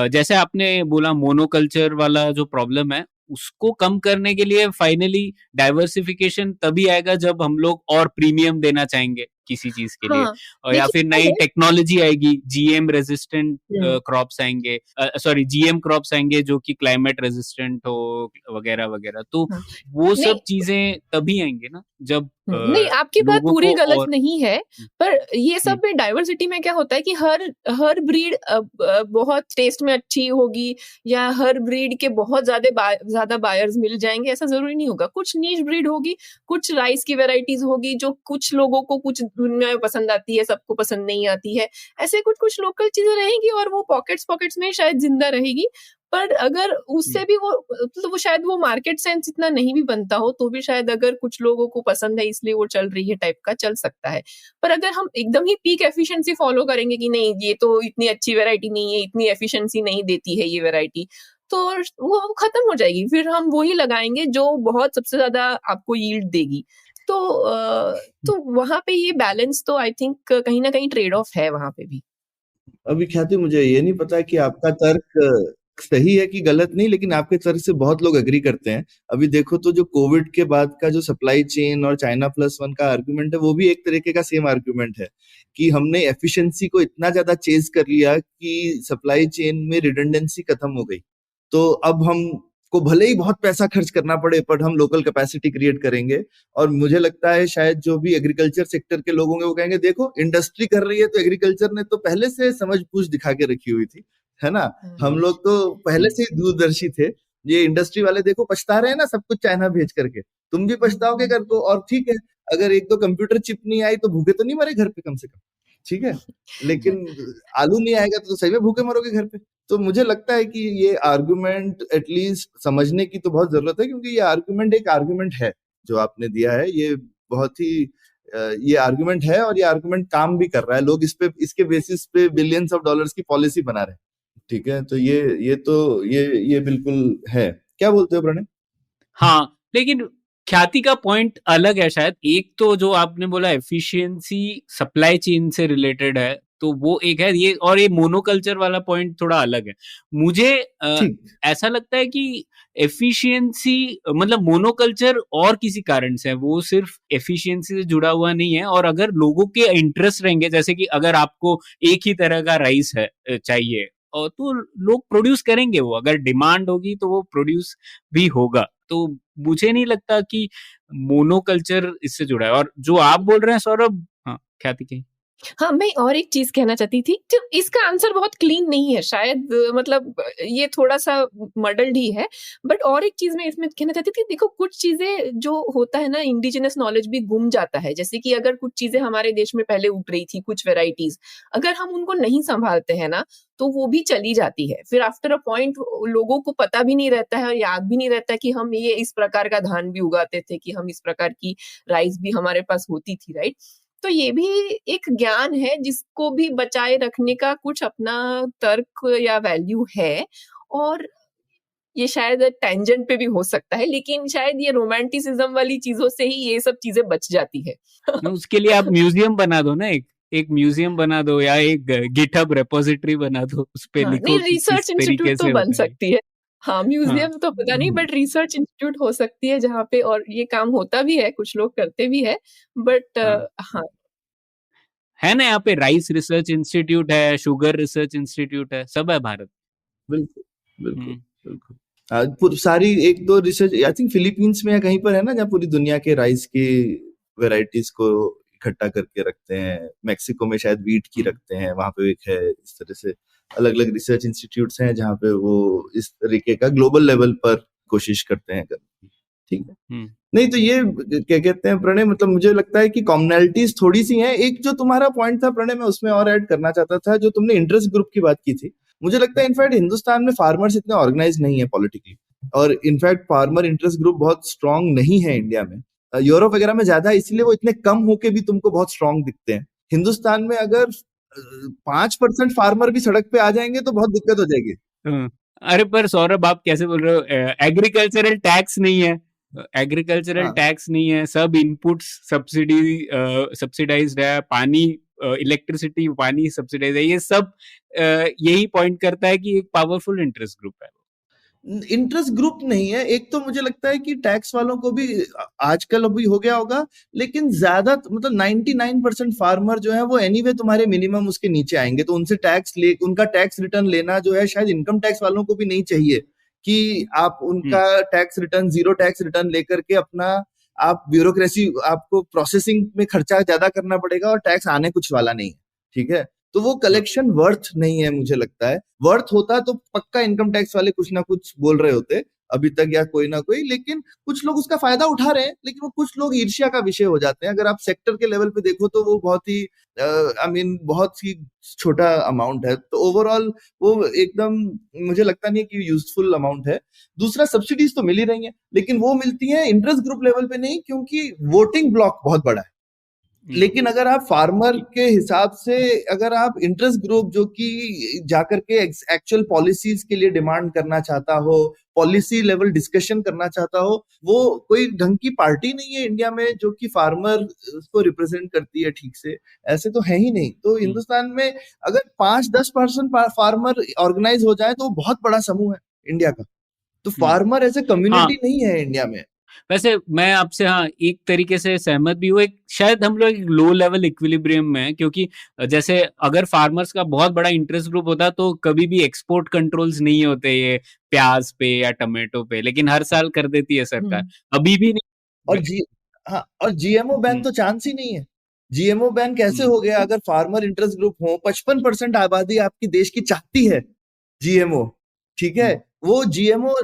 Speaker 2: जैसे आपने बोला मोनोकल्चर वाला जो प्रॉब्लम है उसको कम करने के लिए फाइनली डाइवर्सिफिकेशन तभी आएगा जब हम लोग और प्रीमियम देना चाहेंगे किसी चीज के लिए, और या फिर नई टेक्नोलॉजी आएगी, जीएम रेजिस्टेंट क्रॉप्स आएंगे, सॉरी जीएम क्रॉप्स आएंगे जो कि क्लाइमेट रेजिस्टेंट हो वगैरह वगैरह, तो वो सब चीजें तभी आएंगे ना जब
Speaker 4: नहीं, आपकी बात पूरी गलत नहीं है, पर ये सब में डाइवर्सिटी में क्या होता है कि हर ब्रीड बहुत टेस्ट में अच्छी होगी या हर ब्रीड के बहुत ज्यादा बायर्स मिल जाएंगे, ऐसा जरूरी नहीं होगा। कुछ नीश ब्रीड होगी, कुछ राइस की वेराइटीज होगी जो कुछ लोगों को कुछ दुनिया में पसंद आती है, सबको पसंद नहीं आती है, ऐसे कुछ लोकल चीजें रहेंगी और वो पॉकेट्स में शायद जिंदा रहेगी। पर अगर उससे भी वो शायद वो मार्केट सेंस इतना नहीं भी बनता हो तो भी शायद अगर कुछ लोगों को पसंद है इसलिए वो चल रही है टाइप का चल सकता है। पर अगर हम एकदम ही पीक एफिशिएंसी फॉलो करेंगे कि नहीं ये तो इतनी अच्छी वैरायटी नहीं है, इतनी एफिशिएंसी नहीं देती है ये वैरायटी, तो वो खत्म हो जाएगी, फिर हम वही लगाएंगे जो बहुत सबसे ज्यादा आपको यील्ड देगी। तो वहां पे ये बैलेंस तो आई थिंक कहीं ना कहीं ट्रेड ऑफ है वहां पे भी।
Speaker 3: अभी ख्याति मुझे ये नहीं पता कि आपका तर्क सही है कि गलत नहीं, लेकिन आपके तर्क से बहुत लोग एग्री करते हैं। अभी देखो तो जो कोविड के बाद का जो सप्लाई चेन और चाइना +1 का आर्गुमेंट है वो भी एक तरीके का सेम आर्गुमेंट है कि हमने एफिशिएंसी को इतना ज्यादा चेज कर लिया कि सप्लाई चेन में रिडंडेंसी खत्म हो गई। तो अब हम को भले ही बहुत पैसा खर्च करना पड़े पर हम लोकल कैपेसिटी क्रिएट करेंगे। और मुझे लगता है शायद जो भी एग्रीकल्चर सेक्टर के लोग होंगे वो कहेंगे देखो इंडस्ट्री कर रही है तो एग्रीकल्चर ने तो पहले से समझ बूझ दिखा के रखी हुई थी, है ना। हम लोग तो पहले से ही दूरदर्शी थे। ये इंडस्ट्री वाले देखो पछता रहे हैं ना सब कुछ चाइना भेज करके, तुम भी पछताओगे कर को। और ठीक है अगर एक दो कंप्यूटर चिप नहीं आई तो भूखे तो नहीं मरे घर पे कम से कम, ठीक है, लेकिन आलू नहीं आएगा तो सही में भूखे मरोगे घर पे। तो मुझे लगता है कि ये आर्गुमेंट एटलीस्ट समझने की तो बहुत जरूरत है, क्योंकि ये आर्गुमेंट एक आर्गुमेंट है जो आपने दिया है, ये बहुत ही ये आर्गुमेंट है और ये आर्गुमेंट काम भी कर रहा है। लोग इसके बेसिस पे बिलियंस ऑफ डॉलर्स की पॉलिसी बना रहे हैं, ठीक है। तो ये बिल्कुल है। क्या बोलते हो प्रणय?
Speaker 2: हाँ, लेकिन ख्याति का पॉइंट अलग है शायद। एक तो जो आपने बोला एफिशिएंसी सप्लाई चेन से रिलेटेड है तो वो एक है, ये और ये मोनोकल्चर वाला पॉइंट थोड़ा अलग है। मुझे ऐसा लगता है कि एफिशिएंसी मतलब मोनोकल्चर और किसी कारण से है, वो सिर्फ एफिशिएंसी से जुड़ा हुआ नहीं है। और अगर लोगों के इंटरेस्ट रहेंगे, जैसे कि अगर आपको एक ही तरह का राइस है चाहिए और तो लोग प्रोड्यूस करेंगे, वो अगर डिमांड होगी तो वो प्रोड्यूस भी होगा। तो मुझे नहीं लगता कि मोनोकल्चर इससे जुड़ा है। और जो आप बोल रहे हैं सौरभ, हाँ ख्याति कहीं
Speaker 4: हाँ, मैं और एक चीज कहना चाहती थी, तो इसका आंसर बहुत क्लीन नहीं है शायद, मतलब ये थोड़ा सा मडल्ड ही है। बट और एक चीज मैं इसमें कहना चाहती थी, देखो कुछ चीजें जो होता है ना, इंडिजिनस नॉलेज भी गुम जाता है। जैसे कि अगर कुछ चीजें हमारे देश में पहले उठ रही थी, कुछ वेराइटीज, अगर हम उनको नहीं संभालते हैं ना तो वो भी चली जाती है। फिर आफ्टर अ पॉइंट लोगों को पता भी नहीं रहता है और याद भी नहीं रहता कि हम ये इस प्रकार का धान भी उगाते थे, कि हम इस प्रकार की राइस भी हमारे पास होती थी, राइट। तो ये भी एक ज्ञान है जिसको भी बचाए रखने का कुछ अपना तर्क या वैल्यू है। और ये शायद टेंजेंट पे भी हो सकता है, लेकिन शायद ये रोमांटिसिज्म वाली चीजों से ही ये सब चीजें बच जाती है।
Speaker 2: उसके लिए आप म्यूजियम बना दो ना, एक म्यूजियम बना दो या एक गिटहब रेपोजिटरी बना दो, उस पे लिखो
Speaker 4: नहीं, रिसर्च इंस्टीट्यूट तो बन सकती है। हाँ, म्यूजियम तो पता नहीं, बट रिसर्च इंस्टीट्यूट हो सकती है जहाँ पे, और ये काम होता भी है, कुछ लोग करते भी है। बट हाँ
Speaker 2: है ना, यहाँ पे राइस रिसर्च इंस्टीट्यूट है, शुगर रिसर्च इंस्टीट्यूट है, सब है भारत।
Speaker 3: बिल्कुल बिल्कुल बिल्कुल। सारी एक दो रिसर्च आई थिंक फिलीपींस में या कहीं पर है ना, जहाँ पूरी दुनिया के राइस की वेराइटीज को इकट्ठा करके रखते हैं। मैक्सिको में शायद वीट की रखते हैं, वहां पे एक है। इस तरह से अलग अलग रिसर्च इंस्टीट्यूट्स हैं जहाँ पे वो इस तरीके का ग्लोबल लेवल पर कोशिश करते हैं करने की, ठीक है। नहीं तो ये क्या कहते हैं प्रणय, मतलब मुझे लगता है कि कॉमनैलिटीज थोड़ी सी हैं। एक जो तुम्हारा पॉइंट था प्रणय, मैं उसमें और ऐड करना चाहता था, जो तुमने इंटरेस्ट ग्रुप की बात की थी। मुझे लगता है इनफैक्ट हिंदुस्तान में फार्मर्स इतने ऑर्गेनाइज नहीं है पॉलिटिकली, और इनफैक्ट फार्मर इंटरेस्ट ग्रुप बहुत स्ट्रांग नहीं है इंडिया में। यूरोप वगैरह में ज्यादा है, इसलिए वो इतने कम होके भी तुमको बहुत स्ट्रांग दिखते हैं। हिंदुस्तान में अगर 5% फार्मर भी सड़क पे आ जाएंगे तो बहुत दिक्कत हो जाएगी।
Speaker 2: अरे पर सौरभ आप कैसे बोल रहे हो, एग्रीकल्चरल टैक्स नहीं है, एग्रीकल्चरल
Speaker 3: हाँ
Speaker 2: टैक्स नहीं है, सब इनपुट्स सब्सिडाइज्ड है, पानी इलेक्ट्रिसिटी पानी सब्सिडाइज है, ये सब यही पॉइंट करता है कि एक पावरफुल इंटरेस्ट ग्रुप है।
Speaker 3: इंटरेस्ट ग्रुप नहीं है, एक तो मुझे लगता है कि टैक्स वालों को भी आजकल अभी हो गया होगा, लेकिन ज्यादा मतलब 99% फार्मर जो है वो एनीवे तुम्हारे मिनिमम उसके नीचे आएंगे, तो उनसे उनका टैक्स रिटर्न लेना जो है शायद इनकम टैक्स वालों को भी नहीं चाहिए कि आप उनका tax return, zero tax return लेकर के अपना आप ब्यूरोक्रेसी, आपको प्रोसेसिंग में खर्चा ज्यादा करना पड़ेगा और टैक्स आने कुछ वाला नहीं है, ठीक है। तो वो कलेक्शन वर्थ नहीं है, मुझे लगता है वर्थ होता तो पक्का इनकम टैक्स वाले कुछ ना कुछ बोल रहे होते अभी तक या कोई ना कोई, लेकिन कुछ लोग उसका फायदा उठा रहे हैं, लेकिन वो कुछ लोग ईर्ष्या का विषय हो जाते हैं। अगर आप सेक्टर के लेवल पे देखो तो वो बहुत ही बहुत ही छोटा अमाउंट है, तो ओवरऑल वो एकदम मुझे लगता नहीं कि यूजफुल अमाउंट है। दूसरा, सब्सिडीज तो मिल ही रही है, लेकिन वो मिलती है इंटरेस्ट ग्रुप लेवल पे नहीं, क्योंकि वोटिंग ब्लॉक बहुत बड़ा है। लेकिन अगर आप फार्मर के हिसाब से, अगर आप इंटरेस्ट ग्रुप जो कि जाकर के एक्चुअल पॉलिसीज के लिए डिमांड करना चाहता हो, पॉलिसी लेवल डिस्कशन करना चाहता हो, वो कोई ढंग की पार्टी नहीं है इंडिया में जो कि फार्मर को रिप्रेजेंट करती है ठीक से, ऐसे तो है ही नहीं। तो हिंदुस्तान में अगर 5-10% फार्मर ऑर्गेनाइज हो जाए तो बहुत बड़ा समूह है इंडिया का, तो फार्मर एज ए कम्युनिटी नहीं है इंडिया में।
Speaker 2: वैसे मैं आपसे एक तरीके से सहमत भी हूँ, एक शायद हम लोग एक लो लेवल इक्विलिब्रियम में है, क्योंकि जैसे अगर फार्मर्स का बहुत बड़ा इंटरेस्ट ग्रुप होता तो कभी भी एक्सपोर्ट कंट्रोल्स नहीं होते ये प्याज पे या टमाटो पे, लेकिन हर साल कर देती है सरकार, अभी भी नहीं।
Speaker 3: और जीएमओ बैन तो चांस ही नहीं है। जीएमओ बैन कैसे हो गया? अगर फार्मर इंटरेस्ट ग्रुप हो, 55% आबादी आपकी देश की चाहती है जीएमओ, ठीक है, वो जीएमओ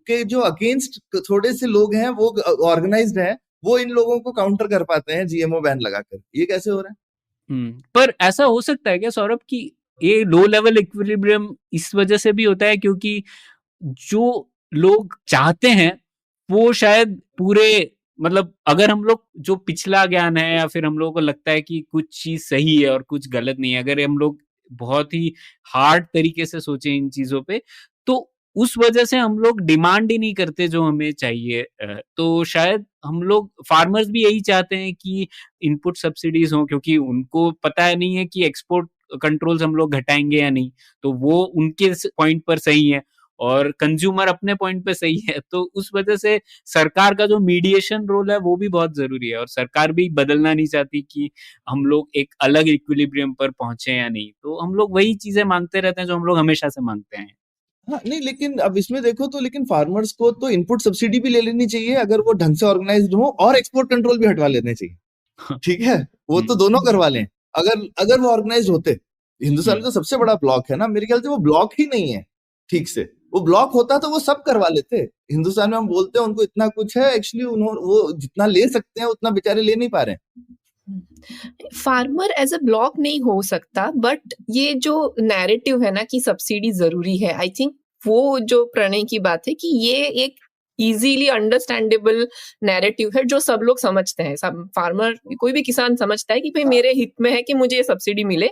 Speaker 3: के जो अगेंस्ट थोड़े से लोग हैं वो ऑर्गेनाइज्ड हैं, वो इन लोगों को काउंटर कर पाते हैं जीएमओ बैन लगाकर। ये कैसे हो रहा है?
Speaker 2: पर ऐसा हो सकता है क्या सौरभ कि ये लो लेवल इक्विलिब्रियम इस वजह से भी होता है क्योंकि जो लोग चाहते हैं वो शायद पूरे, मतलब अगर हम लोग जो पिछला ज्ञान है या फिर हम लोगों को लगता है कि कुछ चीज सही है और कुछ गलत नहीं है, अगर हम लोग बहुत ही हार्ड तरीके से सोचें इन चीजों पे, तो उस वजह से हम लोग डिमांड ही नहीं करते जो हमें चाहिए। तो शायद हम लोग फार्मर्स भी यही चाहते हैं कि इनपुट सब्सिडीज हो, क्योंकि उनको पता है नहीं है कि एक्सपोर्ट कंट्रोल्स हम लोग घटाएंगे या नहीं, तो वो उनके पॉइंट पर सही है और कंज्यूमर अपने पॉइंट पे सही है। तो उस वजह से सरकार का जो मीडिएशन रोल है वो भी बहुत जरूरी है, और सरकार भी बदलना नहीं चाहती कि हम लोग एक अलग इक्विलिब्रियम पर पहुंचे या नहीं, तो हम लोग वही चीजें मांगते रहते हैं जो हम लोग हमेशा से मांगते हैं।
Speaker 3: हाँ नहीं, लेकिन अब इसमें देखो तो, लेकिन फार्मर्स को तो इनपुट सब्सिडी भी ले लेनी चाहिए अगर वो ढंग से ऑर्गेनाइज्ड हो, और एक्सपोर्ट कंट्रोल भी हटवा लेने चाहिए, ठीक है, वो तो दोनों करवा लें अगर वो ऑर्गेनाइज होते। हिंदुस्तान में तो सबसे बड़ा ब्लॉक है ना, मेरे ख्याल से वो ब्लॉक ही नहीं है ठीक से। वो ब्लॉक होता तो वो सब करवा लेते। हिंदुस्तान में हम बोलते हैं उनको इतना कुछ है, एक्चुअली उन्होंने वो जितना ले सकते हैं उतना बेचारे ले नहीं पा रहे हैं।
Speaker 4: फार्मर एज अ ब्लॉक नहीं हो सकता, बट ये जो नैरेटिव है ना कि सब्सिडी जरूरी है, आई थिंक वो जो प्रणय की बात है कि ये एक इजीली अंडरस्टैंडेबल नैरेटिव है जो सब लोग समझते हैं। सब फार्मर, कोई भी किसान समझता है कि भाई मेरे हित में है कि मुझे ये सब्सिडी मिले,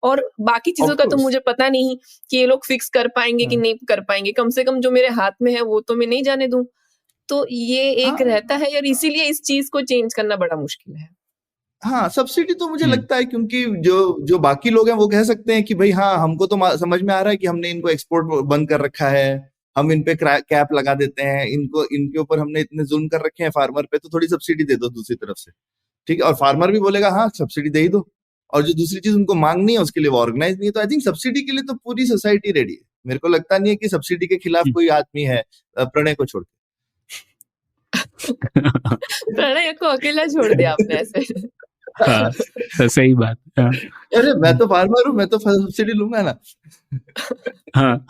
Speaker 4: और बाकी चीजों का तो मुझे पता नहीं कि ये लोग फिक्स कर पाएंगे कि नहीं कर पाएंगे, कम से कम जो मेरे हाथ में है वो तो मैं नहीं जाने दूं। तो ये एक रहता है, और इसीलिए इस चीज को चेंज करना बड़ा मुश्किल है।
Speaker 3: हाँ, सब्सिडी तो मुझे लगता है क्योंकि जो बाकी लोग हैं वो कह सकते हैं कि भाई हाँ, हमको तो समझ में आ रहा है कि हमने इनको एक्सपोर्ट बंद कर रखा है, हम इन पे कैप लगा देते हैं, इनके ऊपर हमने इतने जुल्म कर रखे हैं फार्मर पे, तो थोड़ी सब्सिडी दे दो दूसरी तरफ से, ठीक है। और फार्मर भी बोलेगा हाँ सब्सिडी दे ही दो, और जो दूसरी चीज उनको मांगनी है उसके लिए वो ऑर्गेनाइज नहीं है। तो आई थिंक सब्सिडी के लिए तो पूरी सोसाइटी रेडी है। मेरे को लगता नहीं है कि सब्सिडी के खिलाफ कोई आदमी है, प्रणय को छोड़ के।
Speaker 4: प्रणय को अकेला छोड़ दिया आपने ऐसे।
Speaker 2: हाँ, सही बात।
Speaker 3: अरे मैं तो फार्मर हूँ, मैं तो सब्सिडी लूंगा ना।
Speaker 2: हाँ।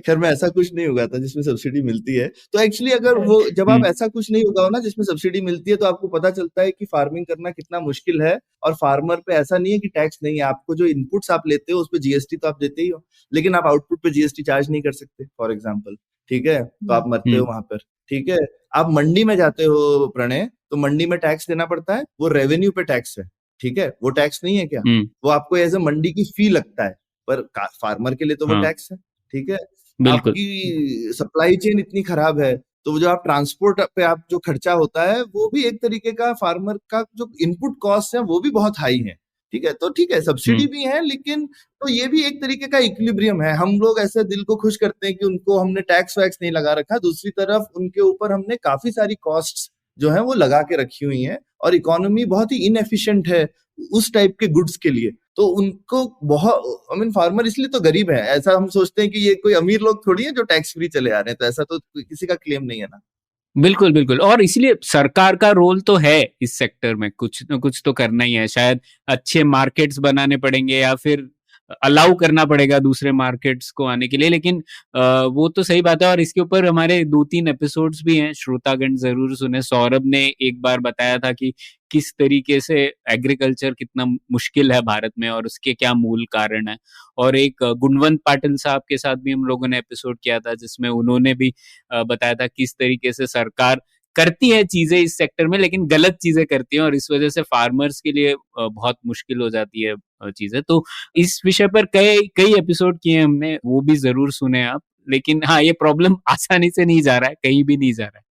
Speaker 3: खैर मैं ऐसा कुछ नहीं होगा था जिसमें सब्सिडी मिलती है। तो एक्चुअली अगर वो जब आप ऐसा कुछ नहीं होगा ना जिसमें सब्सिडी मिलती है, तो आपको पता चलता है कि फार्मिंग करना कितना मुश्किल है। और फार्मर पे ऐसा नहीं है कि टैक्स नहीं है, आपको जो इनपुट्स आप लेते हो उस पे जीएसटी तो आप देते ही हो, लेकिन आप आउटपुट पे जीएसटी चार्ज नहीं कर सकते फॉर एग्जाम्पल, ठीक है, तो आप मरते हो वहां पर, ठीक है। आप मंडी में जाते हो प्रणय, तो मंडी में टैक्स देना पड़ता है, वो रेवेन्यू पे टैक्स है, ठीक है, वो टैक्स नहीं है क्या, वो आपको एज ए मंडी की फी लगता है, पर फार्मर के लिए तो वो टैक्स है, ठीक है।
Speaker 2: बिल्कुल।
Speaker 3: आपकी सप्लाई चेन इतनी खराब है, तो जो आप ट्रांसपोर्ट पे आप जो खर्चा होता है वो भी एक तरीके का फार्मर का जो इनपुट कॉस्ट है वो भी बहुत हाई है, ठीक है। तो ठीक है, सब्सिडी भी है, लेकिन तो ये भी एक तरीके का इक्विलिब्रियम है। हम लोग ऐसे दिल को खुश करते हैं कि उनको हमने टैक्स वैक्स नहीं लगा रखा, दूसरी तरफ उनके ऊपर हमने काफी सारी कॉस्ट्स जो है वो लगा के रखी हुई है, और इकोनॉमी बहुत ही इनएफिशिएंट है उस टाइप के गुड्स के लिए। तो उनको बहुत फार्मर इसलिए तो गरीब है, ऐसा हम सोचते हैं कि ये कोई अमीर लोग थोड़ी है जो टैक्स फ्री चले आ रहे हैं, तो ऐसा तो किसी का क्लेम नहीं है ना।
Speaker 2: बिल्कुल बिल्कुल, और इसलिए सरकार का रोल तो है इस सेक्टर में, कुछ न कुछ तो करना ही है। शायद अच्छे मार्केट्स बनाने पड़ेंगे या फिर अलाउ करना पड़ेगा दूसरे मार्केट्स को आने के लिए, लेकिन वो तो सही बात है। और इसके ऊपर हमारे 2-3 एपिसोड्स भी हैं, श्रोतागण जरूर सुने। सौरभ ने एक बार बताया था कि किस तरीके से एग्रीकल्चर कितना मुश्किल है भारत में और उसके क्या मूल कारण है। और एक गुणवंत पाटिल साहब के साथ भी हम लोगों ने एपिसोड किया था, जिसमें उन्होंने भी बताया था किस तरीके से सरकार करती है चीजें इस सेक्टर में, लेकिन गलत चीजें करती है और इस वजह से फार्मर्स के लिए बहुत मुश्किल हो जाती है चीजें। तो इस विषय पर कई एपिसोड किए हमने, वो भी जरूर सुने आप। लेकिन हाँ, ये प्रॉब्लम आसानी से नहीं जा रहा है, कहीं भी नहीं जा रहा है।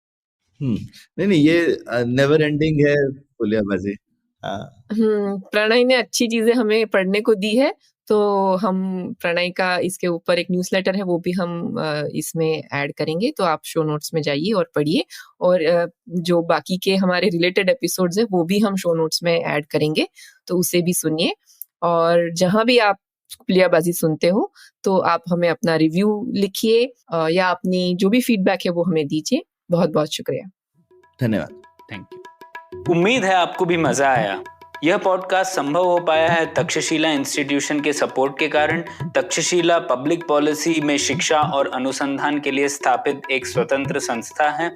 Speaker 3: नहीं, ये नेवर एंडिंग है पुलियाबाजी।
Speaker 4: प्रणय ने अच्छी चीजें हमें पढ़ने को दी है, तो हम प्रणय का इसके ऊपर एक न्यूज़लेटर है वो भी हम इसमें ऐड करेंगे, तो आप शो नोट्स में जाइए और पढ़िए। और जो बाकी के हमारे रिलेटेड एपिसोड्स हैं वो भी हम शो नोट्स में ऐड करेंगे, तो उसे भी सुनिए। और जहां भी आप पुलियाबाजी सुनते हो तो आप हमें अपना रिव्यू लिखिए या अपनी जो भी फीडबैक है वो हमें दीजिए। बहुत बहुत शुक्रिया,
Speaker 3: धन्यवाद,
Speaker 2: थैंक यू। उम्मीद है आपको भी मजा आया। यह पॉडकास्ट संभव हो पाया है तक्षशिला इंस्टीट्यूशन के सपोर्ट के कारण। तक्षशिला पब्लिक पॉलिसी में शिक्षा और अनुसंधान के लिए स्थापित एक स्वतंत्र संस्था है।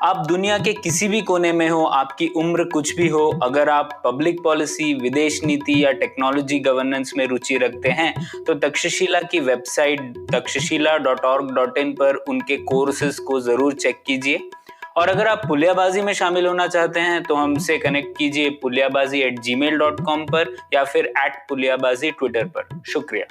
Speaker 2: आप दुनिया के किसी भी कोने में हो, आपकी उम्र कुछ भी हो, अगर आप पब्लिक पॉलिसी, विदेश नीति या टेक्नोलॉजी गवर्नेंस में रुचि रखते हैं तो तक्षशिला की वेबसाइट takshashila.org.in पर उनके कोर्सेज को जरूर चेक कीजिए। और अगर आप पुलियाबाजी में शामिल होना चाहते हैं तो हमसे कनेक्ट कीजिए puliyabazi@gmail.com पर या फिर @puliyabazi ट्विटर पर। शुक्रिया।